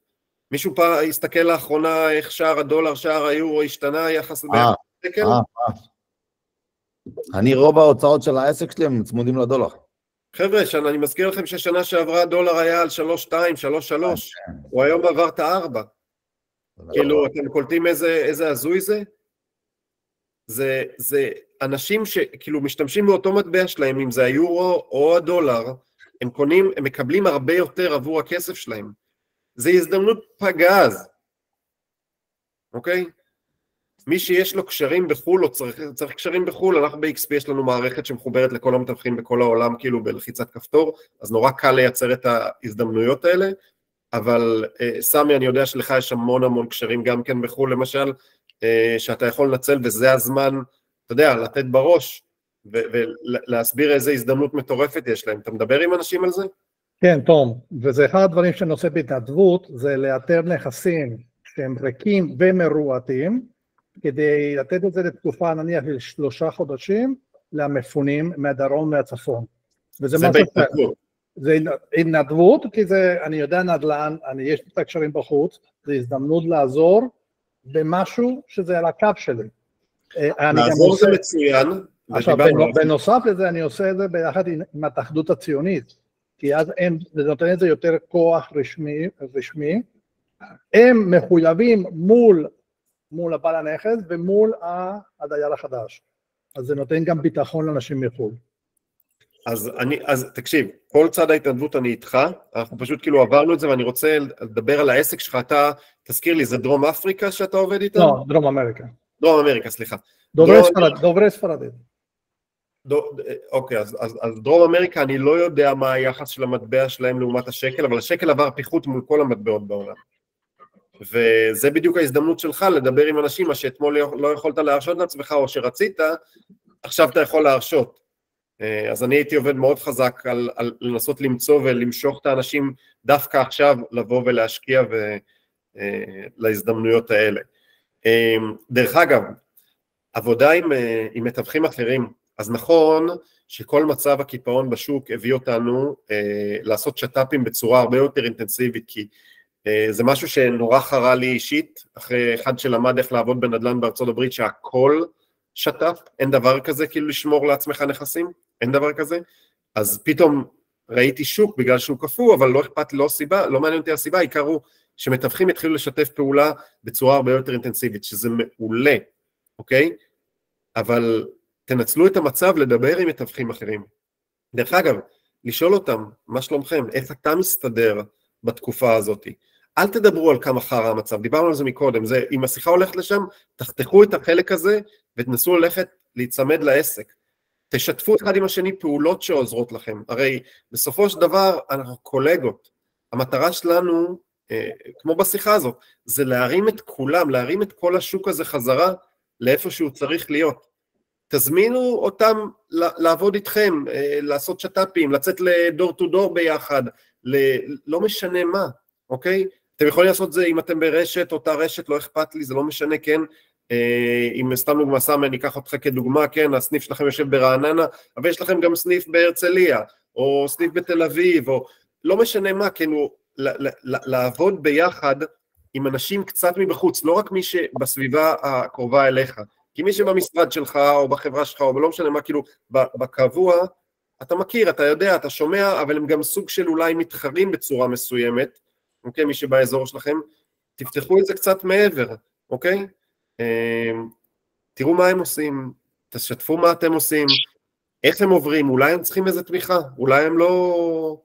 מישהו פעם הסתכל לאחרונה איך שער הדולר, שער היורו השתנה יחס לשקל? אני רוב ההוצאות של העסק שלי הם צמודים לדולר. חבר'ה, אני מזכיר לכם ששנה שעברה הדולר היה על 3.2, 3.3, הוא היום עבר את 4. כאילו, אתם קולטים איזה הזוי זה? זה אנשים שכאילו משתמשים באותו מטבע שלהם, אם זה היורו או הדולר, הם מקבלים הרבה יותר עבור הכסף שלהם. זה הזדמנות פגז, אוקיי? מי שיש לו קשרים בחול, או צריך קשרים בחול, אנחנו ב-XP יש לנו מערכת שמחוברת לכל המתווכים בכל העולם, כאילו בלחיצת כפתור, אז נורא קל לייצר את ההזדמנויות האלה, אבל סמי, אני יודע שלך יש המון קשרים גם כן בחול, למשל, שאתה יכול לנצל, וזה הזמן, אתה יודע, לתת בראש, ולהסביר איזה הזדמנות מטורפת יש להם. אתה מדבר עם אנשים על זה? כן, תום, וזה אחד הדברים שאני עושה בהתנדבות, זה לאתר נכסים שהם ריקים ומרועטים, כדי לתת את זה לתקופה נניח של 3 חודשים, למפונים מהדרום והצפון. זה בהתנדבות. זה התנדבות, כי זה, אני יודע נדל"ן, יש לי את הקשרים בחוץ, זה הזדמנות לעזור במשהו שזה על הקו שלי. לעזור זה מצוין. עכשיו, בנוסף לזה, אני עושה את זה ביחד עם התאחדות הציונית, כי אז זה נותן את זה יותר כוח רשמי, הם מחויבים מול הבעל הנכס ומול הדייר החדש, אז זה נותן גם ביטחון לאנשים מחו"ל. אז תקשיב, כל צד ההתנדבות אני איתך, אנחנו פשוט כאילו עברנו את זה, ואני רוצה לדבר על העסק שלך, אתה תזכיר לי, זה דרום אפריקה שאתה עובד איתם? לא, דרום אמריקה. דרום אמריקה, סליחה. דוברי ספרדית. אוקיי, אז דרום אמריקה, אני לא יודע מה היחס של המטבע שלהם לעומת השקל, אבל השקל עבר פיחות מול כל המטבעות בעולם. וזה בדיוק ההזדמנות שלך לדבר עם אנשים, מה שאתמול לא יכולת להרשות לעצמך, או שרצית, עכשיו אתה יכול להרשות. אז אני הייתי עובד מאוד חזק על לנסות למצוא ולמשוך את האנשים דווקא עכשיו לבוא ולהשקיע להזדמנויות האלה. דרך אגב, עבודה עם מתווכים אחרים, אז נכון שכל מצב הקיפאון בשוק הביא אותנו לעשות שטאפים בצורה הרבה יותר אינטנסיבית, כי זה משהו שנורא חרה לי אישית, אחרי אחד שלמד איך לעבוד בנדל"ן בארצות הברית, שהכל שטאפ, אין דבר כזה כאילו לשמור לעצמך נכסים, אין דבר כזה, אז פתאום ראיתי שוק בגלל שהוא קפוא, אבל לא אכפת לי, לא מעניין אותי הסיבה, העיקר הוא שמתווכים התחילו לשתף פעולה בצורה הרבה יותר אינטנסיבית, שזה מעולה, אוקיי? אבל תנצלו את המצב לדבר עם מתווכים אחרים. דרך אגב, לשאול אותם, מה שלומכם, איך אתה מסתדר בתקופה הזאת? אל תדברו על כמה חרה המצב, דיברנו על זה מקודם, אם השיחה הולכת לשם, תחתכו את החלק הזה, ותנסו ללכת להיצמד לעסק. תשתפו אחד עם השני פעולות שעוזרות לכם, הרי בסופו של דבר אנחנו קולגות, המטרה שלנו, כמו בשיחה הזאת, זה להרים את כולם, להרים את כל השוק הזה חזרה, לאיפה שהוא צריך להיות. תזמינו אותם לעבוד איתכם, לעשות שטאפים, לצאת לדור טו דור ביחד, לא משנה מה, אוקיי? אתם יכולים לעשות זה אם אתם ברשת, אותה רשת, לא אכפת לי, זה לא משנה, כן? אם סתם דוגמה סמי, אני אקח אותך כדוגמה, כן? הסניף שלכם יושב ברעננה, אבל יש לכם גם סניף בהרצליה, או סניף בתל אביב, או לא משנה מה, כן? לעבוד ביחד עם אנשים קצת מבחוץ, לא רק מי שבסביבה הקרובה אליך, כי מי שבמשרד שלך, או בחברה שלך, או לא משנה מה, כאילו, בקבוע, אתה מכיר, אתה יודע, אתה שומע, אבל הם גם סוג של אולי מתחרים בצורה מסוימת, אוקיי, מי שבאזור שלכם, תפתחו את זה קצת מעבר, אוקיי? תראו מה הם עושים, תשתפו מה אתם עושים, איך הם עוברים, אולי הם צריכים איזה תמיכה, אולי הם לא,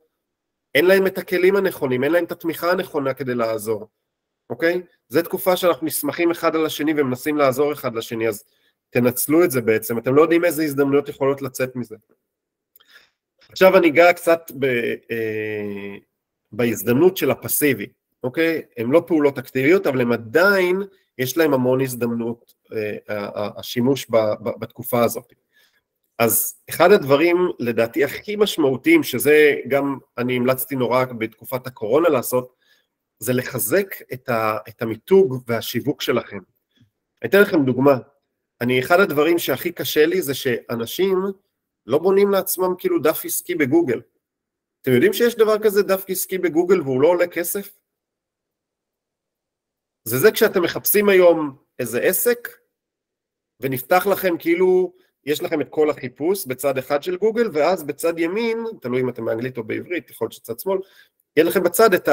אין להם את הכלים הנכונים, אין להם את התמיכה הנכונה כדי לעזור, אוקיי? זו תקופה שאנחנו נסמכים אחד על השני ומנסים לעזור אחד לשני, אז תנצלו את זה בעצם, אתם לא יודעים איזה הזדמנויות יכולות לצאת מזה. עכשיו אני אגע קצת בהזדמנות של הפסיבי, אוקיי? הם לא פעולות אקטיביות, אבל הם עדיין, יש להם המון הזדמנות, השימוש בתקופה הזאת. אז אחד הדברים, לדעתי, הכי משמעותיים, שזה גם אני המלצתי נורא בתקופת הקורונה לעשות, זה לחזק את המיתוג והשיווק שלכם. אני אתן לכם דוגמה, אחד הדברים שהכי קשה לי זה שאנשים לא בונים לעצמם כאילו דף עסקי בגוגל, אתם יודעים שיש דבר כזה דף עסקי בגוגל והוא לא עולה כסף? זה כשאתם מחפשים היום איזה עסק, ונפתח לכם כאילו, יש לכם את כל החיפוש בצד אחד של גוגל, ואז בצד ימין, תלוי אם אתם באנגלית או בעברית, יכול להיות שצד שמאל, יהיה לכם בצד את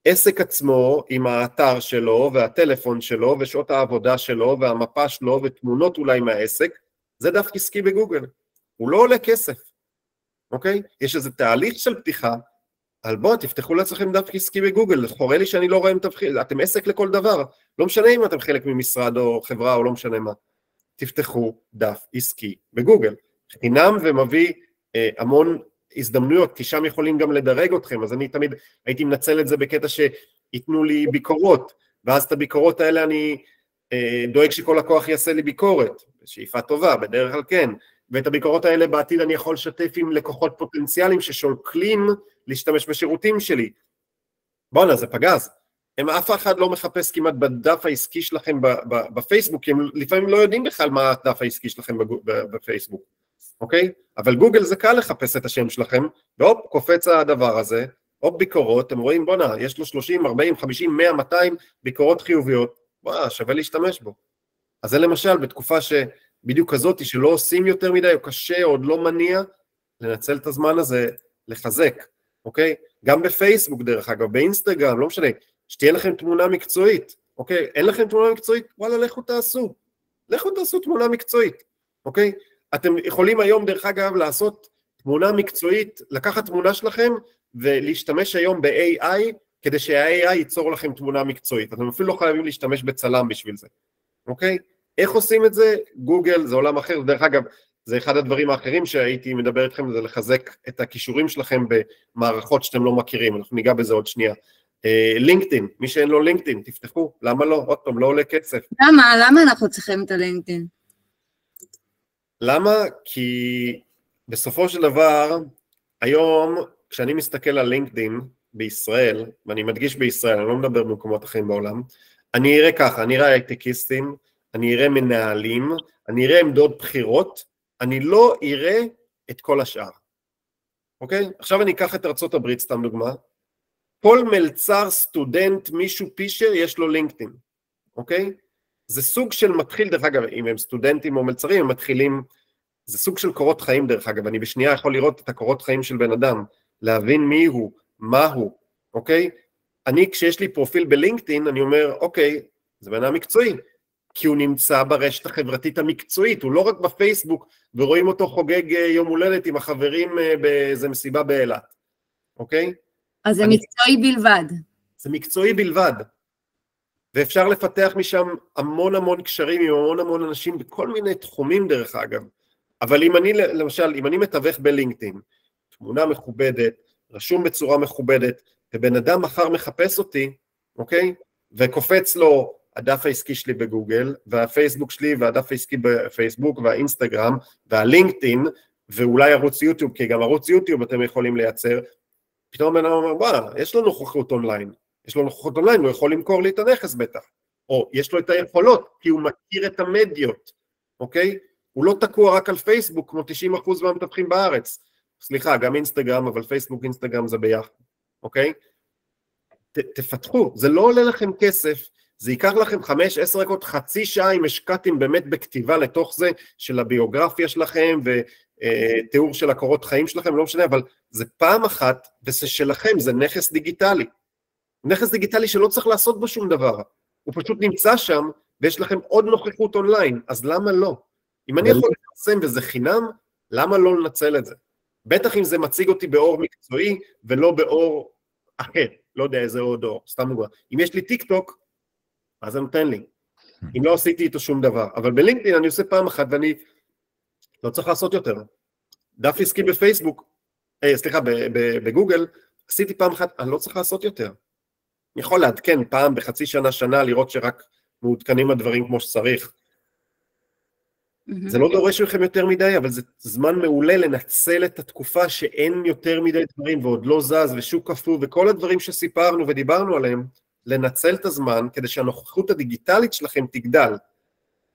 העסק עצמו, עם האתר שלו, והטלפון שלו, ושעות העבודה שלו, והמפה שלו, ותמונות אולי מהעסק, זה דף עסקי בגוגל, הוא לא עולה כסף, אוקיי? יש איזה תהליך של פתיחה, אבל בואו תפתחו לעצמכם דף עסקי בגוגל, חורה לי שאני לא רואה מתווכים, אתם עסק לכל דבר, לא משנה אם אתם חלק ממשרד או חברה או לא משנה מה, תפתחו דף עסקי בגוגל, חינם ומביא המון הזדמנויות, כי שם יכולים גם לדרג אתכם, אז אני תמיד הייתי מנצל את זה בקטע שיתנו לי ביקורות, ואז את הביקורות האלה אני דואג שכל לקוח יעשה לי ביקורת, שאיפה טובה, בדרך כלל כן, ואת הביקורות האלה בעתיד אני יכול לשתף עם לקוחות פוטנציאליים ששולקלים להשתמש בשירותים שלי. בואנה, זה פגז. אף אחד לא מחפש כמעט בדף העסקי שלכם בפייסבוק, כי הם לפעמים לא יודעים בכלל מה הדף העסקי שלכם בפייסבוק, אוקיי? אבל גוגל זה קל לחפש את השם שלכם, והופ, קופץ הדבר הזה, הופ ביקורות, אתם רואים, בואנה, יש לו 30, 40, 50, 100, 200 ביקורות חיוביות, וואו, שווה להשתמש בו. אז זה למשל, בתקופה שבדיוק כזאת, שלא עושים יותר מדי, או קשה, או עוד לא מניע, לנצל את הזמן הזה, לחזק, אוקיי? גם בפייסבוק דרך אגב, באינסטגרם, לא משנה, שתהיה לכם תמונה מקצועית, אוקיי? אין לכם תמונה מקצועית? וואלה, לכו תעשו תמונה מקצועית, אוקיי? אתם יכולים היום דרך אגב לעשות תמונה מקצועית, לקחת תמונה שלכם ולהשתמש היום ב-AI, כדי שה-AI ייצור לכם תמונה מקצועית, אתם אפילו לא חייבים להשתמש בצלם בשביל זה, אוקיי? איך עושים את זה? גוגל זה עולם אחר, דרך אגב, זה אחד הדברים האחרים שהייתי מדבר איתכם, זה לחזק את הכישורים שלכם במערכות שאתם לא מכירים, אנחנו ניגע בזה עוד שנייה. לינקדאין, מי שאין לו לינקדאין, תפתחו, למה לא? עוד פעם, לא עולה כסף. למה אנחנו צריכים את הלינקדאין? למה? כי בסופו של דבר, היום, כשאני מסתכל על לינקדאין בישראל, ואני מדגיש בישראל, אני לא מדבר במקומות אחרים בעולם, אני אראה ככה, אני אראה הייטקיסטים, אני אראה מנהלים, אני אראה עמדות בחירות, אני לא אראה את כל השאר. אוקיי? עכשיו אני אקח את ארצות הברית, סתם דוגמה, כל מלצר, סטודנט, מישהו פישר, יש לו לינקדאין, אוקיי? זה סוג של מתחיל, דרך אגב, אם הם סטודנטים או מלצרים, הם מתחילים, זה סוג של קורות חיים, דרך אגב, אני בשנייה יכול לראות את הקורות חיים של בן אדם, להבין מי הוא, מה הוא, אוקיי? אני, כשיש לי פרופיל בלינקדאין, אני אומר, אוקיי, זה בן אדם מקצועי, כי הוא נמצא ברשת החברתית המקצועית, הוא לא רק בפייסבוק, ורואים אותו חוגג יום הולדת עם החברים באיזה מסיבה באילת, אוקיי? אז זה מקצועי בלבד. זה מקצועי בלבד, ואפשר לפתח משם המון קשרים עם המון אנשים בכל מיני תחומים דרך אגב, אבל אם אני, למשל, אם אני מתווך בלינקדאין, תמונה מכובדת, רשום בצורה מכובדת, ובן אדם מחר מחפש אותי, אוקיי? וקופץ לו הדף העסקי שלי בגוגל, והפייסבוק שלי, והדף העסקי בפייסבוק, והאינסטגרם, והלינקדאין, ואולי ערוץ יוטיוב, כי גם ערוץ יוטיוב אתם יכולים לייצר, פתאום בן אדם אומר, וואו, יש לו נוכחות אונליין, הוא יכול למכור לי את הנכס בטח, או יש לו את היכולות, כי הוא מכיר את המדיות, אוקיי? הוא לא תקוע רק על פייסבוק, כמו 90% מהמתווכים בארץ, סליחה, גם אינסטגרם, אבל פייסבוק, אינסטגרם זה ביחד, אוקיי? תפתחו, זה לא עולה לכם כסף, זה ייקח לכם 5-10 דקות, חצי שעה אם השקעתם באמת בכתיבה לתוך זה, של הביוגרפיה שלכם, ותיאור של הקורות חיים שלכם, לא משנה, אבל זה פעם אחת, וזה שלכם, זה נכס דיגיטלי. נכס דיגיטלי שלא צריך לעשות בו שום דבר, הוא פשוט נמצא שם, ויש לכם עוד נוכחות אונליין, אז למה לא? אם אני יכול לפרסם וזה חינם, למה לא לנצל את זה? בטח אם זה מציג אותי באור מקצועי, ולא באור אחר, לא יודע איזה עוד אור, סתם דוגמה. אם יש לי טיק טוק, אז זה נותן לי. אם לא עשיתי איתו שום דבר. אבל בלינקדאין אני עושה פעם אחת, ואני לא צריך לעשות יותר. דף עסקי בפייסבוק, בגוגל, עשיתי פעם אחת, אני לא צריך לעשות יותר. אני יכול לעדכן פעם בחצי שנה, לראות שרק מעודכנים הדברים כמו שצריך. זה לא דורש מכם יותר מדי, אבל זה זמן מעולה לנצל את התקופה שאין יותר מדי דברים, ועוד לא זז, ושוק קפוא, וכל הדברים שסיפרנו ודיברנו עליהם, לנצל את הזמן, כדי שהנוכחות הדיגיטלית שלכם תגדל,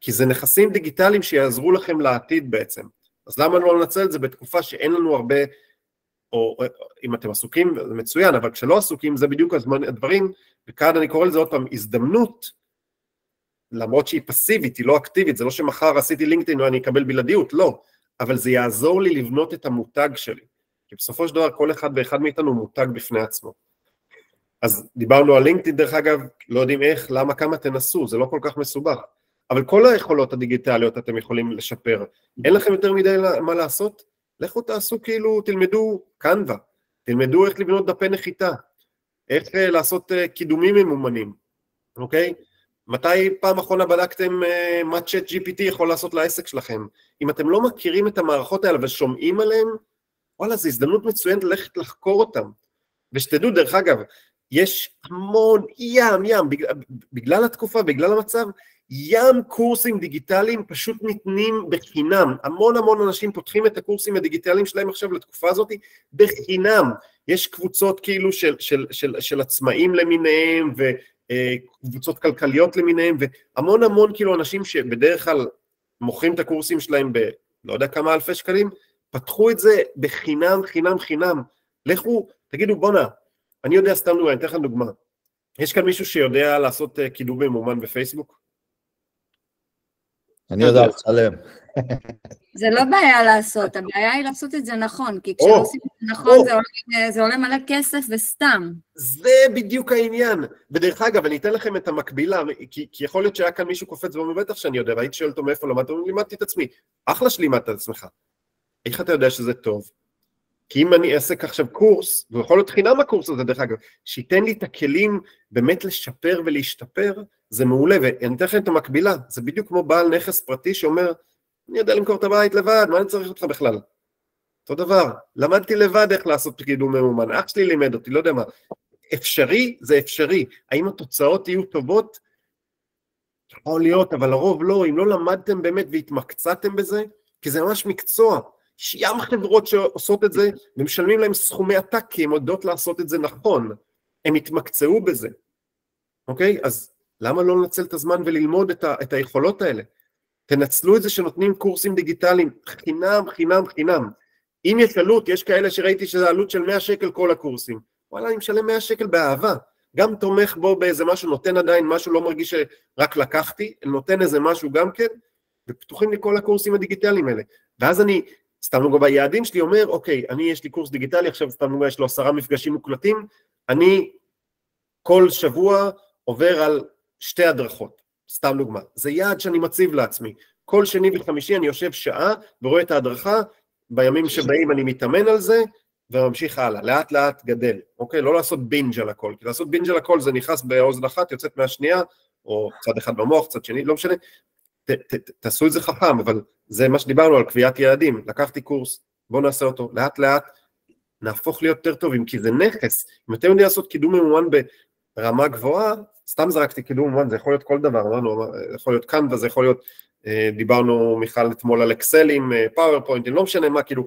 כי זה נכסים דיגיטליים שיעזרו לכם לעתיד בעצם. אז למה לא לנצל את זה בתקופה שאין לנו הרבה או אם אתם עסוקים, זה מצוין, אבל כשלא עסוקים, זה בדיוק הדברים, וכאן אני קורא לזה עוד פעם, הזדמנות, למרות שהיא פסיבית, היא לא אקטיבית, זה לא שמחר עשיתי לינקדאין ואני אקבל בלעדיות, לא, אבל זה יעזור לי לבנות את המותג שלי, כי בסופו של דבר כל אחד ואחד מאיתנו מותג בפני עצמו. אז דיברנו על לינקדאין דרך אגב, לא יודעים איך, למה, כמה תנסו, זה לא כל כך מסובך, אבל כל היכולות הדיגיטליות אתם יכולים לשפר, אין לכם יותר מדי מה לעשות, לכו תעשו כאילו, תלמדו קנווה, תלמדו איך לבנות דפי נחיתה, איך לעשות קידומים ממומנים, אוקיי? מתי פעם אחרונה בדקתם מה צ'אט GPT יכול לעשות לעסק שלכם? אם אתם לא מכירים את המערכות האלה ושומעים עליהם, וואלה, זו הזדמנות מצוינת ללכת לחקור אותם. ושתדעו, דרך אגב, יש המון ים, בגלל התקופה, בגלל המצב, ים קורסים דיגיטליים פשוט ניתנים בחינם. המון אנשים פותחים את הקורסים הדיגיטליים שלהם עכשיו לתקופה הזאת בחינם. יש קבוצות כאילו של עצמאים למיניהם וקבוצות כלכליות למיניהם, והמון כאילו אנשים שבדרך כלל מוכרים את הקורסים שלהם לא יודע כמה אלפי שקלים, פתחו את זה בחינם. לכו, תגידו בונה, אני יודע סתם דוגמה, אני אתן לך דוגמה. יש כאן מישהו שיודע לעשות קידום ממומן בפייסבוק? אני יודע לשלם. זה לא בעיה לעשות, הבעיה היא לעשות את זה נכון, כי כשלא עושים את זה נכון זה עולה מלא כסף וסתם. זה בדיוק העניין, ודרך אגב אני אתן לכם את המקבילה, כי יכול להיות שהיה כאן מישהו קופץ ואומר בטח שאני יודע, והייתי שואל אותו מאיפה למדת, הוא לימדתי את עצמי, אחלה שלימדת את עצמך, איך אתה יודע שזה טוב? כי אם אני אעשה עכשיו קורס, ויכול להיות חינם הקורס הזה דרך אגב, שייתן לי את הכלים באמת לשפר ולהשתפר, זה מעולה, ואני אתן לכם את המקבילה, זה בדיוק כמו בעל נכס פרטי שאומר, אני יודע למכור את הבית לבד, מה אני צריך אותך בכלל? אותו דבר, למדתי לבד איך לעשות קידום ממומן, אח שלי לימד אותי, לא יודע מה, אפשרי זה אפשרי, האם התוצאות יהיו טובות? יכול להיות, אבל לרוב לא, אם לא למדתם באמת והתמקצעתם בזה, כי זה ממש מקצוע, יש ים חברות שעושות את זה, ומשלמים להם סכומי עתק, כי הם יודעות לעשות את זה נכון, הם התמקצעו בזה, אוקיי? אז למה לא לנצל את הזמן וללמוד את היכולות האלה? תנצלו את זה שנותנים קורסים דיגיטליים, חינם. אם יש עלות, יש כאלה שראיתי שזה עלות של 100 שקל כל הקורסים, וואלה, אני משלם 100 שקל באהבה, גם תומך בו באיזה משהו, נותן עדיין משהו, לא מרגיש שרק לקחתי, נותן איזה משהו גם כן, ופתוחים לי כל הקורסים הדיגיטליים האלה, ואז אני, סתם נוגע ביעדים שלי, אומר, אוקיי, יש לי קורס דיגיטלי, עכשיו סתם נוגע, יש לו 10 מפגשים מוקלטים, אני כל שבוע עובר על 2 הדרכות, סתם דוגמה, זה יעד שאני מציב לעצמי, כל שני וחמישי אני יושב שעה ורואה את ההדרכה, בימים שבאים אני מתאמן על זה, וממשיך הלאה, לאט לאט גדל, אוקיי? לא לעשות בינג' על הכל, כי לעשות בינג' על הכל זה נכנס באוזן אחת, יוצאת מהשנייה, או צד אחד במוח, צד שני, לא משנה, תעשו את זה חכם, אבל זה מה שדיברנו על קביעת יעדים, לקחתי קורס, בואו נעשה אותו, לאט לאט, נהפוך להיות יותר טובים, כי זה נכס, אם אתם יודעים לעשות קידום ממומן ברמה גבוהה, סתם זרקתי קידום ממומן, זה יכול להיות כל דבר, זה יכול להיות קנווה, זה יכול להיות, דיברנו מיכל אתמול על אקסלים, פאורפוינט, לא משנה מה, כאילו,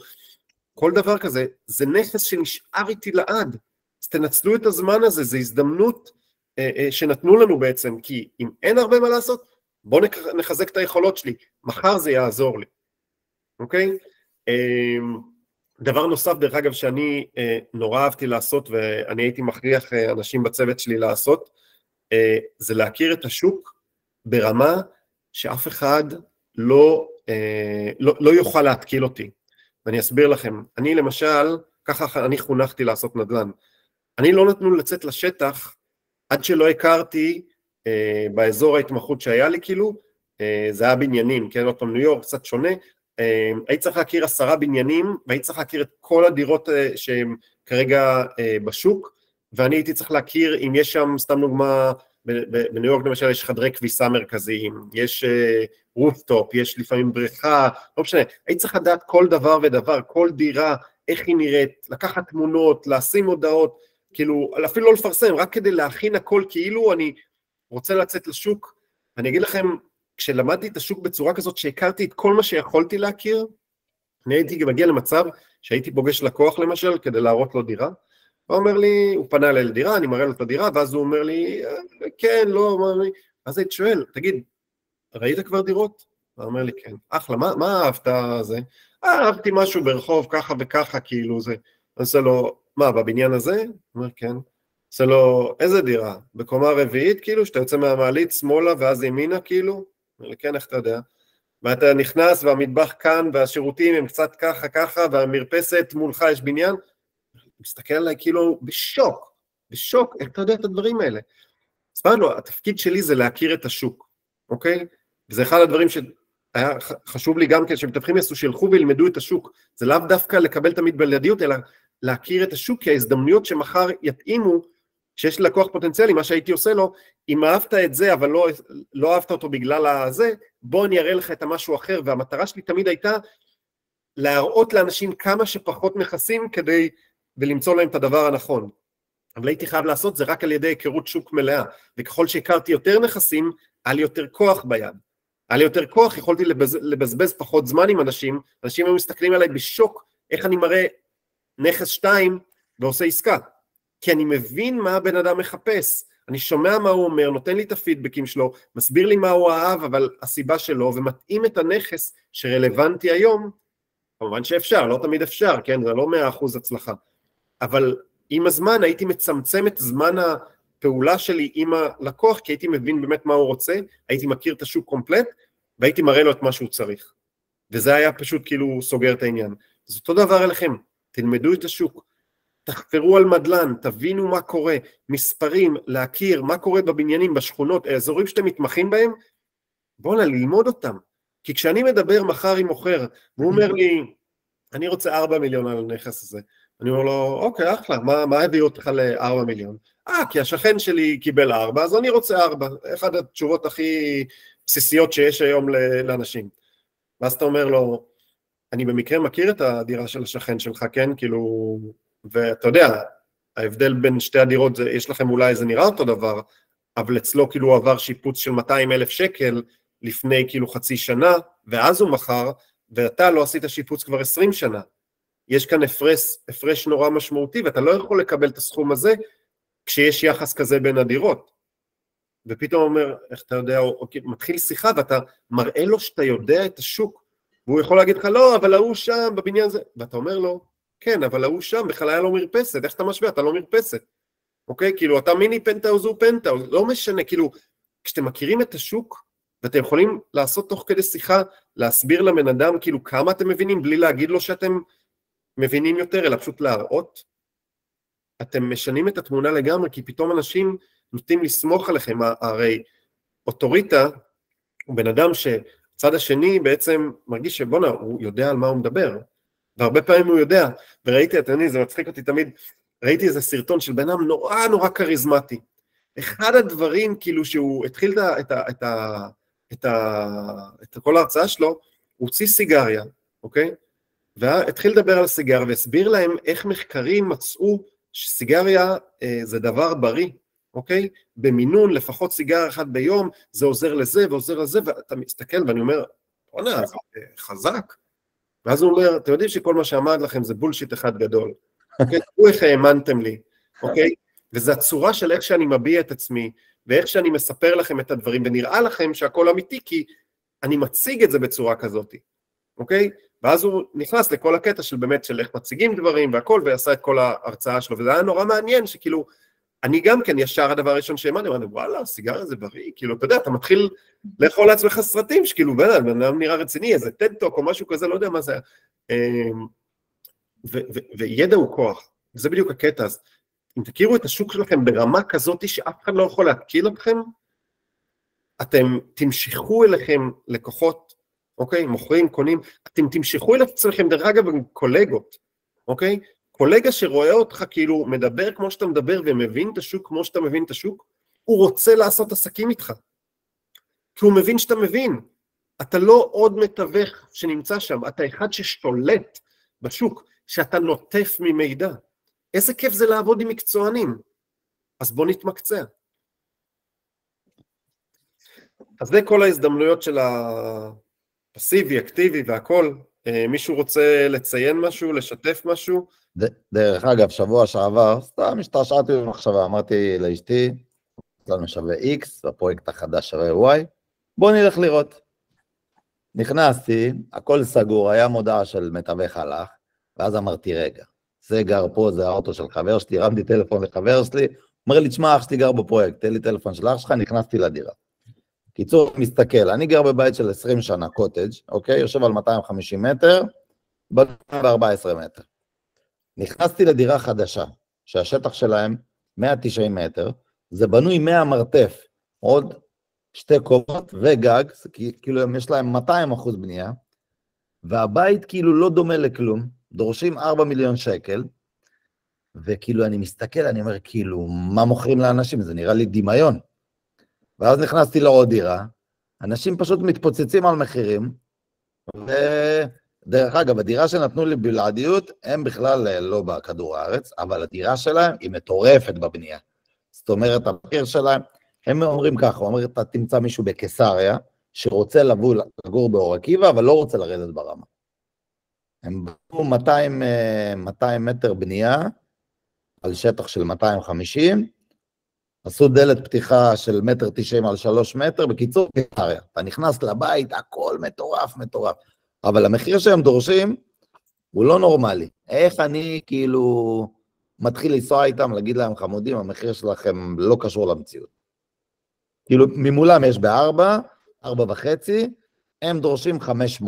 כל דבר כזה, זה נכס שנשאר איתי לעד, אז תנצלו את הזמן הזה, זה הזדמנות שנתנו לנו בעצם, כי אם אין הרבה מה לעשות, בואו נחזק את היכולות שלי, מחר זה יעזור לי, אוקיי? דבר נוסף דרך אגב שאני נורא אהבתי לעשות, ואני הייתי מכריח אנשים בצוות שלי לעשות, זה להכיר את השוק ברמה שאף אחד לא יוכל להתקיל אותי, ואני אסביר לכם, אני למשל, ככה אני חונכתי לעשות נדל"ן, אני לא נתנו לצאת לשטח, עד שלא הכרתי באזור ההתמחות שהיה לי כאילו, זה היה בניינים, כן, עוד פעם ניו יורק, קצת שונה, הייתי צריך להכיר 10 בניינים, והייתי צריך להכיר את כל הדירות שהן כרגע בשוק, ואני הייתי צריך להכיר אם יש שם, סתם דוגמה, בניו יורק למשל יש חדרי כביסה מרכזיים, יש רופטופ, יש לפעמים בריכה, לא משנה, הייתי צריך לדעת כל דבר ודבר, כל דירה, איך היא נראית, לקחת תמונות, לשים הודעות, כאילו, אפילו לא לפרסם, רק כדי להכין הכל, כאילו אני רוצה לצאת לשוק, אני אגיד לכם, כשלמדתי את השוק בצורה כזאת, שהכרתי את כל מה שיכולתי להכיר, אני הייתי מגיע למצב, שהייתי פוגש לקוח למשל, כדי להראות לו דירה, הוא אומר לי, הוא פנה אליי לדירה, אני מראה לו את הדירה, ואז הוא אומר לי, כן, לא, אומר לי, אז הייתי שואל, תגיד, ראית כבר דירות? הוא אומר לי, כן, אחלה, מה אהבת זה? אהבתי משהו ברחוב, ככה וככה, כאילו זה, עושה לו, מה, בבניין הזה? הוא אומר, כן. עושה לו, איזה דירה? בקומה רביעית, כאילו, שאתה יוצא מהמעלית, שמאלה, ואז ימינה, כאילו? אומר לי, כן, איך אתה יודע? ואתה נכנס, והמטבח כאן, והשירותים הם קצת ככה, והמרפסת מולך יש בניין, מסתכל עליי כאילו בשוק, איך אתה יודע את הדברים האלה? אז פעם לו, התפקיד שלי זה להכיר את השוק, אוקיי? וזה אחד הדברים שהיה חשוב לי גם כן, שמתווכים יעשו, שילכו וילמדו את השוק, זה לאו דווקא לקבל תמיד בלעדיות, אלא להכיר את השוק, כי ההזדמנויות שמחר יתאימו, שיש לקוח פוטנציאלי, מה שהייתי עושה לו, אם אהבת את זה, אבל לא אהבת אותו בגלל הזה, בוא אני אראה לך את המשהו אחר, והמטרה שלי תמיד הייתה, להראות לאנשים כמה שפחות נכסים, כדי ולמצוא להם את הדבר הנכון. אבל הייתי חייב לעשות זה רק על ידי היכרות שוק מלאה, וככל שהכרתי יותר נכסים, היה לי יותר כוח ביד. היה לי יותר כוח, יכולתי לבזבז פחות זמן עם אנשים, אנשים היו מסתכלים עליי בשוק, איך אני מראה נכס 2 ועושה עסקה. כי אני מבין מה הבן אדם מחפש, אני שומע מה הוא אומר, נותן לי את הפידבקים שלו, מסביר לי מה הוא אהב, אבל הסיבה שלו, ומתאים את הנכס שרלוונטי היום, כמובן שאפשר, לא תמיד אפשר, כן, זה לא 100% הצלחה, אבל עם הזמן הייתי מצמצם את זמן הפעולה שלי עם הלקוח, כי הייתי מבין באמת מה הוא רוצה, הייתי מכיר את השוק קומפלט, והייתי מראה לו את מה שהוא צריך, וזה היה פשוט כאילו סוגר את העניין. זה אותו דבר אליכם, תלמדו את השוק, תחפרו על מדלן, תבינו מה קורה, מספרים, להכיר, מה קורה בבניינים, בשכונות, האזורים שאתם מתמחים בהם, בואו ללמוד אותם, כי כשאני מדבר מחר עם מוכר, והוא אומר לי, אני רוצה 4 מיליון על הנכס הזה, אני אומר לו, אוקיי, אחלה, מה הביא אותך ל4 מיליון? כי השכן שלי קיבל 4, אז אני רוצה 4, אחת התשובות הכי בסיסיות שיש היום לאנשים. ואז אתה אומר לו, אני במקרה מכיר את הדירה של השכן שלך, כן, כאילו, ואתה יודע, ההבדל בין שתי הדירות, יש לכם אולי זה נראה אותו דבר, אבל אצלו כאילו הוא עבר שיפוץ של 200,000 שקל, לפני כאילו חצי שנה, ואז הוא מחר, ואתה לא עשית שיפוץ כבר 20 שנה. יש כאן הפרש נורא משמעותי, ואתה לא יכול לקבל את הסכום הזה, כשיש יחס כזה בין הדירות. ופתאום אומר, איך אתה יודע, מתחיל שיחה, ואתה מראה לו שאתה יודע את השוק, והוא יכול להגיד לך, לא, אבל ההוא שם, בבניין הזה, ואתה אומר לו, כן, אבל ההוא שם, בכלל היה לו מרפסת, איך אתה משווה? אתה לא מרפסת. אוקיי? כאילו, אתה מיני פנטאוז הוא פנטאוז, לא משנה, כאילו, כשאתם מכירים את השוק, ואתם יכולים לעשות תוך כדי שיחה, להסביר לבן אדם, כאילו, כמה אתם מבינים, בלי להגיד לו שאתם מבינים יותר, אלא פשוט להראות, אתם משנים את התמונה לגמרי, כי פתאום אנשים נוטים לסמוך עליכם, הרי אוטוריטה, הוא בן אדם שצד השני בעצם מרגיש שבונה, הוא יודע על מה הוא מדבר, והרבה פעמים הוא יודע, וראיתי, אתם יודעים, זה מצחיק אותי תמיד, ראיתי איזה סרטון של בן אדם נורא נורא כריזמטי, אחד הדברים כאילו שהוא התחיל את כל ההרצאה שלו, הוא הוציא סיגריה, אוקיי? והתחיל לדבר על סיגר, והסביר להם איך מחקרים מצאו שסיגריה זה דבר בריא, אוקיי? במינון, לפחות סיגר אחד ביום, זה עוזר לזה ועוזר לזה, ואתה מסתכל ואני אומר, בוא'נה, זה חזק. ואז הוא אומר, אתם יודעים שכל מה שעמד לכם זה בולשיט אחד גדול, אוקיי? תראו איך האמנתם לי, אוקיי? וזו הצורה של איך שאני מביע את עצמי, ואיך שאני מספר לכם את הדברים, ונראה לכם שהכל אמיתי, כי אני מציג את זה בצורה כזאת, אוקיי? ואז הוא נכנס לכל הקטע של באמת של איך מציגים דברים והכל, ועשה את כל ההרצאה שלו, וזה היה נורא מעניין שכאילו, אני גם כן ישר הדבר הראשון שהאמנתי, אמרתי, וואלה, סיגריה זה בריא, כאילו, אתה יודע, אתה מתחיל לאכול לעצמך סרטים, שכאילו, בן אדם נראה רציני, איזה טד-טוק או משהו כזה, לא יודע מה זה, וידע הוא כוח, וזה בדיוק הקטע, אז אם תכירו את השוק שלכם ברמה כזאת שאף אחד לא יכול להתקיל לכם, אתם תמשכו אליכם לקוחות, אוקיי? מוכרים, קונים, אתם תמשכו אל עצמכם, דרך אגב, קולגות, אוקיי? קולגה שרואה אותך כאילו מדבר כמו שאתה מדבר ומבין את השוק כמו שאתה מבין את השוק, הוא רוצה לעשות עסקים איתך, כי הוא מבין שאתה מבין, אתה לא עוד מתווך שנמצא שם, אתה אחד ששולט בשוק, שאתה נוטף ממידע, איזה כיף זה לעבוד עם מקצוענים, אז בוא נתמקצע. אז זה כל ההזדמנויות של הפסיבי, אקטיבי והכל. מישהו רוצה לציין משהו, לשתף משהו? דרך אגב, שבוע שעבר, סתם השתעשעתי במחשבה, אמרתי לאשתי, לנו שווה X, הפרויקט החדש שווה Y, בוא נלך לראות. נכנסתי, הכל סגור, היה מודעה של מתווך הלך, ואז אמרתי, רגע, זה גר פה, זה האוטו של חבר שלי, הרמתי טלפון לחבר שלי, אומר לי, תשמע, אח שלי גר בפרויקט, תן לי טלפון של אח שלך, נכנסתי לדירה. קיצור, מסתכל, אני גר בבית של 20 שנה, קוטג', אוקיי? יושב על 250 מטר, ב-14 מטר. נכנסתי לדירה חדשה, שהשטח שלהם 190 מטר, זה בנוי 100 מרתף, עוד 2 קומות וגג, כאילו יש להם 200% בנייה, והבית כאילו לא דומה לכלום, דורשים 4 מיליון שקל, וכאילו אני מסתכל, אני אומר, כאילו, מה מוכרים לאנשים? זה נראה לי דמיון. ואז נכנסתי לעוד דירה, אנשים פשוט מתפוצצים על מחירים, ודרך אגב, הדירה שנתנו לי בלעדיות, הם בכלל לא בכדור הארץ, אבל הדירה שלהם היא מטורפת בבנייה. זאת אומרת, המחיר שלהם, הם אומרים ככה, אומרים, אתה תמצא מישהו בקיסריה, שרוצה לגור באור עקיבא, אבל לא רוצה לרדת ברמה. הם בנו 200 מטר בנייה, על שטח של 250, עשו דלת פתיחה של 1.90 על 3 מטר, בקיצור, קיסריה. אתה נכנס לבית, הכל מטורף, מטורף. אבל המחיר שהם דורשים, הוא לא נורמלי. איך אני כאילו מתחיל לנסוע איתם, להגיד להם, חמודים, המחיר שלכם לא קשור למציאות. כאילו, ממולם יש ב4, 4.5, הם דורשים 5-8.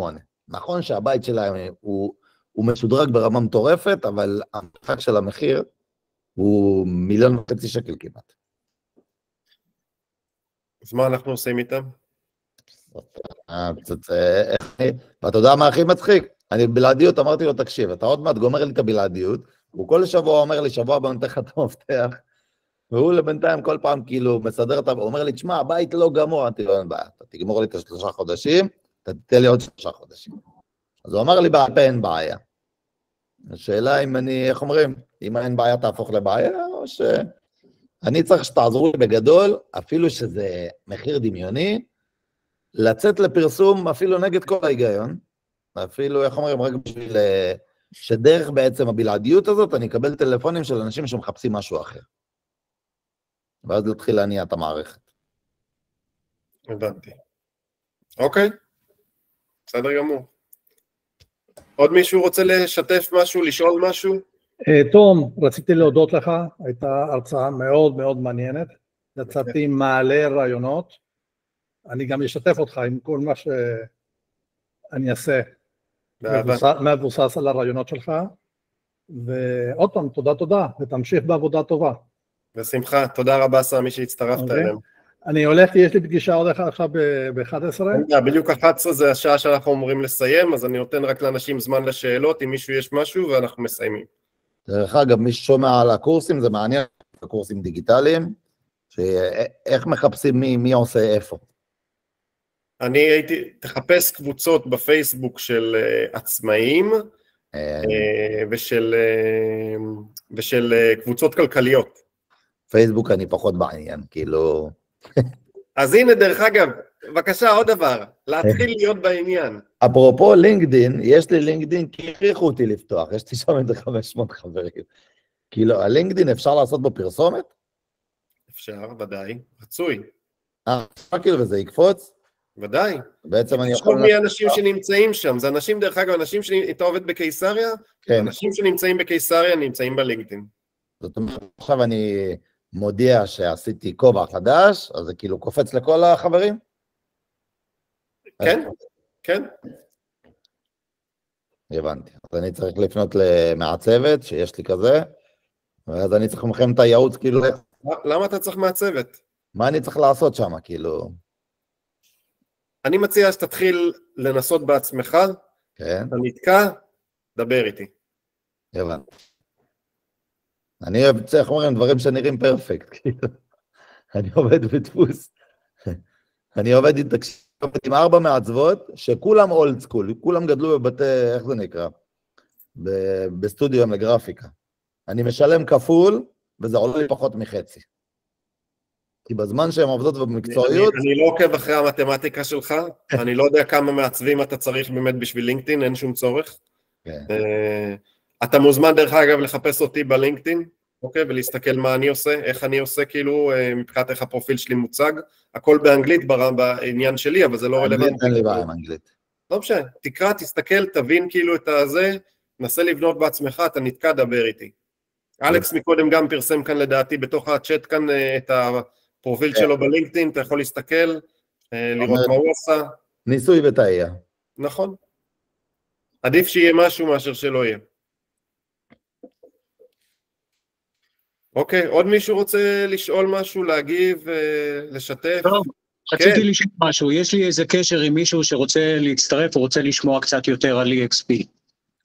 נכון שהבית שלהם הוא משודרג ברמה מטורפת, אבל המרחק של המחיר הוא 1.5 מיליון שקל כמעט. אז מה אנחנו עושים איתם? ואתה יודע מה הכי מצחיק? אני בלעדיות אמרתי לו, תקשיב, אתה עוד מעט גומר לי את הבלעדיות, הוא כל שבוע אומר לי, שבוע הבא נותן לך את המפתח, והוא לבינתיים כל פעם כאילו מסדר את, הוא אומר לי, תשמע, הבית לא גמור, אמרתי לו, אין בעיה, אתה תגמור לי את 3 חודשים, אתה תתן לי עוד 3 חודשים. אז הוא אמר לי, אין בעיה. השאלה אם אני, איך אומרים, אם אין בעיה תהפוך לבעיה, או שאני צריך שתעזרו לי בגדול, אפילו שזה מחיר דמיוני, לצאת לפרסום אפילו נגד כל ההיגיון, אפילו, איך אומרים, רק בשביל שדרך בעצם הבלעדיות הזאת, אני אקבל טלפונים של אנשים שמחפשים משהו אחר. ואז להתחיל להניע את המערכת. הבנתי. אוקיי, בסדר גמור. עוד מישהו רוצה לשתף משהו, לשאול משהו? תום, רציתי להודות לך, הייתה הרצאה מאוד מאוד מעניינת, יצאתי מעלה רעיונות, אני גם אשתף אותך עם כל מה שאני אעשה, מבוסס על הרעיונות שלך, ועוד פעם, תודה, ותמשיך בעבודה טובה. בשמחה, תודה רבה סמי שהצטרפת אלינו. אני הולך, יש לי פגישה עוד אחד עכשיו ב-11. בדיוק 11 זה השעה שאנחנו אמורים לסיים, אז אני נותן רק לאנשים זמן לשאלות, אם מישהו יש משהו, ואנחנו מסיימים. דרך אגב, מי ששומע על הקורסים, זה מעניין, הקורסים דיגיטליים, איך מחפשים מי עושה איפה. אני תחפש קבוצות בפייסבוק של עצמאים, ושל קבוצות כלכליות. פייסבוק אני פחות בעניין, כאילו... אז הנה, דרך אגב, בבקשה, עוד דבר, להתחיל להיות בעניין. אפרופו לינקדין, יש לי לינקדין, כי הכריחו אותי לפתוח, יש לי שם את 500 חברים. כאילו, הלינקדין אפשר לעשות בו פרסומת? אפשר, ודאי, רצוי. כאילו, וזה יקפוץ? ודאי. בעצם אני יכול... מי האנשים שנמצאים שם, זה אנשים, דרך אגב, אנשים שאתה עובד בקיסריה, כן. אנשים שנמצאים בקיסריה נמצאים בלינקדין. זאת אומרת, עכשיו אני מודיע שעשיתי כובע חדש, אז זה כאילו קופץ לכל החברים? כן, כן. הבנתי. אז אני צריך לפנות למעצבת, שיש לי כזה, ואז אני צריך מכם את הייעוץ, כאילו... למה אתה צריך מעצבת? מה אני צריך לעשות שם, כאילו? אני מציע שתתחיל לנסות בעצמך, כן. אתה נתקע, דבר איתי. הבנתי. אני אוהב, צריך אומרים, דברים שנראים פרפקט, כאילו. אני עובד בדפוס. אני עובד עם 4 מעצבות, שכולם אולד סקול, כולם גדלו בבתי, איך זה נקרא? בסטודיו לגרפיקה. אני משלם כפול, וזה עולה לי פחות מחצי. כי בזמן שהן עובדות במקצועיות... אני לא עוקב אחרי המתמטיקה שלך, אני לא יודע כמה מעצבים אתה צריך באמת בשביל לינקדאין, אין שום צורך. אתה מוזמן דרך אגב לחפש אותי בלינקדאין, אוקיי, ולהסתכל מה אני עושה, איך אני עושה, כאילו, מבחינת איך הפרופיל שלי מוצג, הכל באנגלית בעניין שלי, אבל זה לא רלוונטי. אין לי בעיה עם אנגלית. לא משנה, תקרא, תסתכל, תבין כאילו את הזה, נסה לבנות בעצמך, אתה נתקע, דבר איתי. אלכס מקודם גם פרסם כאן לדעתי בתוך הצ'אט כאן את הפרופיל שלו בלינקדאין, אתה יכול להסתכל, לראות מה הוא עשה. ניסוי וטעייה. נכון. עדיף שיהיה משהו מאשר שלא יהיה. אוקיי, עוד מישהו רוצה לשאול משהו, להגיב, לשתף? טוב, רציתי לשאול משהו, יש לי איזה קשר עם מישהו שרוצה להצטרף, או רוצה לשמוע קצת יותר על EXP.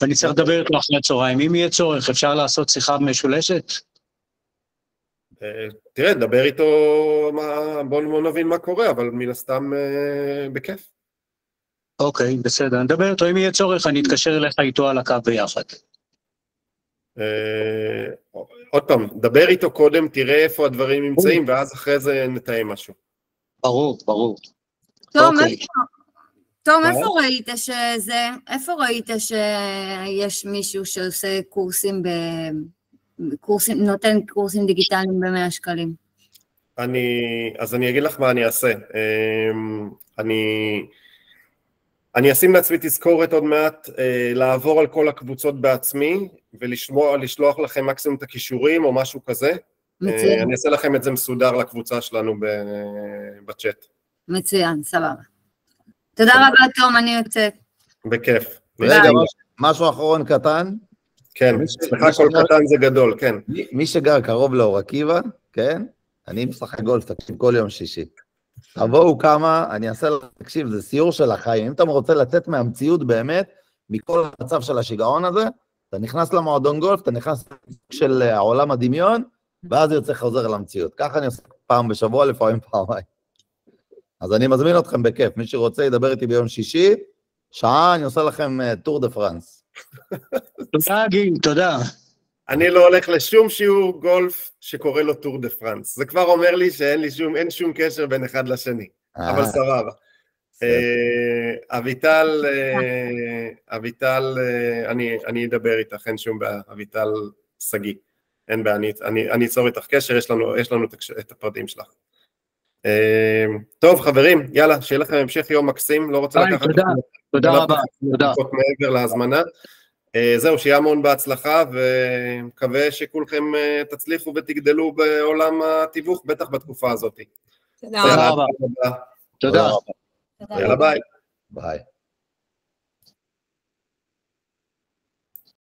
ואני צריך לדבר איתו אחרי הצהריים, אם יהיה צורך, אפשר לעשות שיחה משולשת? תראה, דבר איתו, בוא נבין מה קורה, אבל מן הסתם בכיף. אוקיי, בסדר, נדבר איתו, אם יהיה צורך, אני אתקשר אליך איתו על הקו ביחד. עוד פעם, דבר איתו קודם, תראה איפה הדברים נמצאים, ואז אחרי זה נתאם משהו. ברור, ברור. תום, איפה ראית שיש מישהו שעושה קורסים נותן קורסים דיגיטליים ב100 שקלים? אז אני אגיד לך מה אני אעשה. אני אשים לעצמי תזכורת עוד מעט, לעבור על כל הקבוצות בעצמי, ולשלוח לכם מקסימום את הכישורים או משהו כזה. מצוין. אני אעשה לכם את זה מסודר לקבוצה שלנו בצ'אט. מצוין, סבבה. תודה רבה, תום, אני יוצאת. בכיף. רגע, משהו אחרון קטן. כן, סליחה, כל קטן זה גדול, כן. מי שגר קרוב לאור עקיבא, כן? אני משחק גולף, תקשיב, כל יום שישי. תבואו כמה, אני אעשה לך, תקשיב, זה סיור של החיים. אם אתה רוצה לתת מהמציאות באמת, מכל המצב של השיגעון הזה, אתה נכנס למועדון גולף, אתה נכנס של העולם הדמיון, ואז יוצא חוזר למציאות. ככה אני עושה פעם בשבוע, לפעמים פעמיים. אז אני מזמין אתכם בכיף. מי שרוצה ידבר איתי ביום שישי, שעה אני עושה לכם טור דה פרנס. תודה, גיל, תודה. אני לא הולך לשום שיעור גולף שקורא לו טור דה פרנס. זה כבר אומר לי שאין שום קשר בין אחד לשני. אבל סבבה. אביטל, אני אדבר איתך, אין שום בעיה, אביטל סגי. אין בעיה, אני אצור איתך קשר, יש לנו את הפרטים שלך. טוב חברים, יאללה, שיהיה לכם המשך יום מקסים, לא רוצה לקחת... תודה רבה, תודה. מעבר להזמנה. זהו, שיהיה המון בהצלחה, ומקווה שכולכם תצליחו ותגדלו בעולם התיווך, בטח בתקופה הזאת. תודה רבה. תודה. יאללה, ביי. ביי.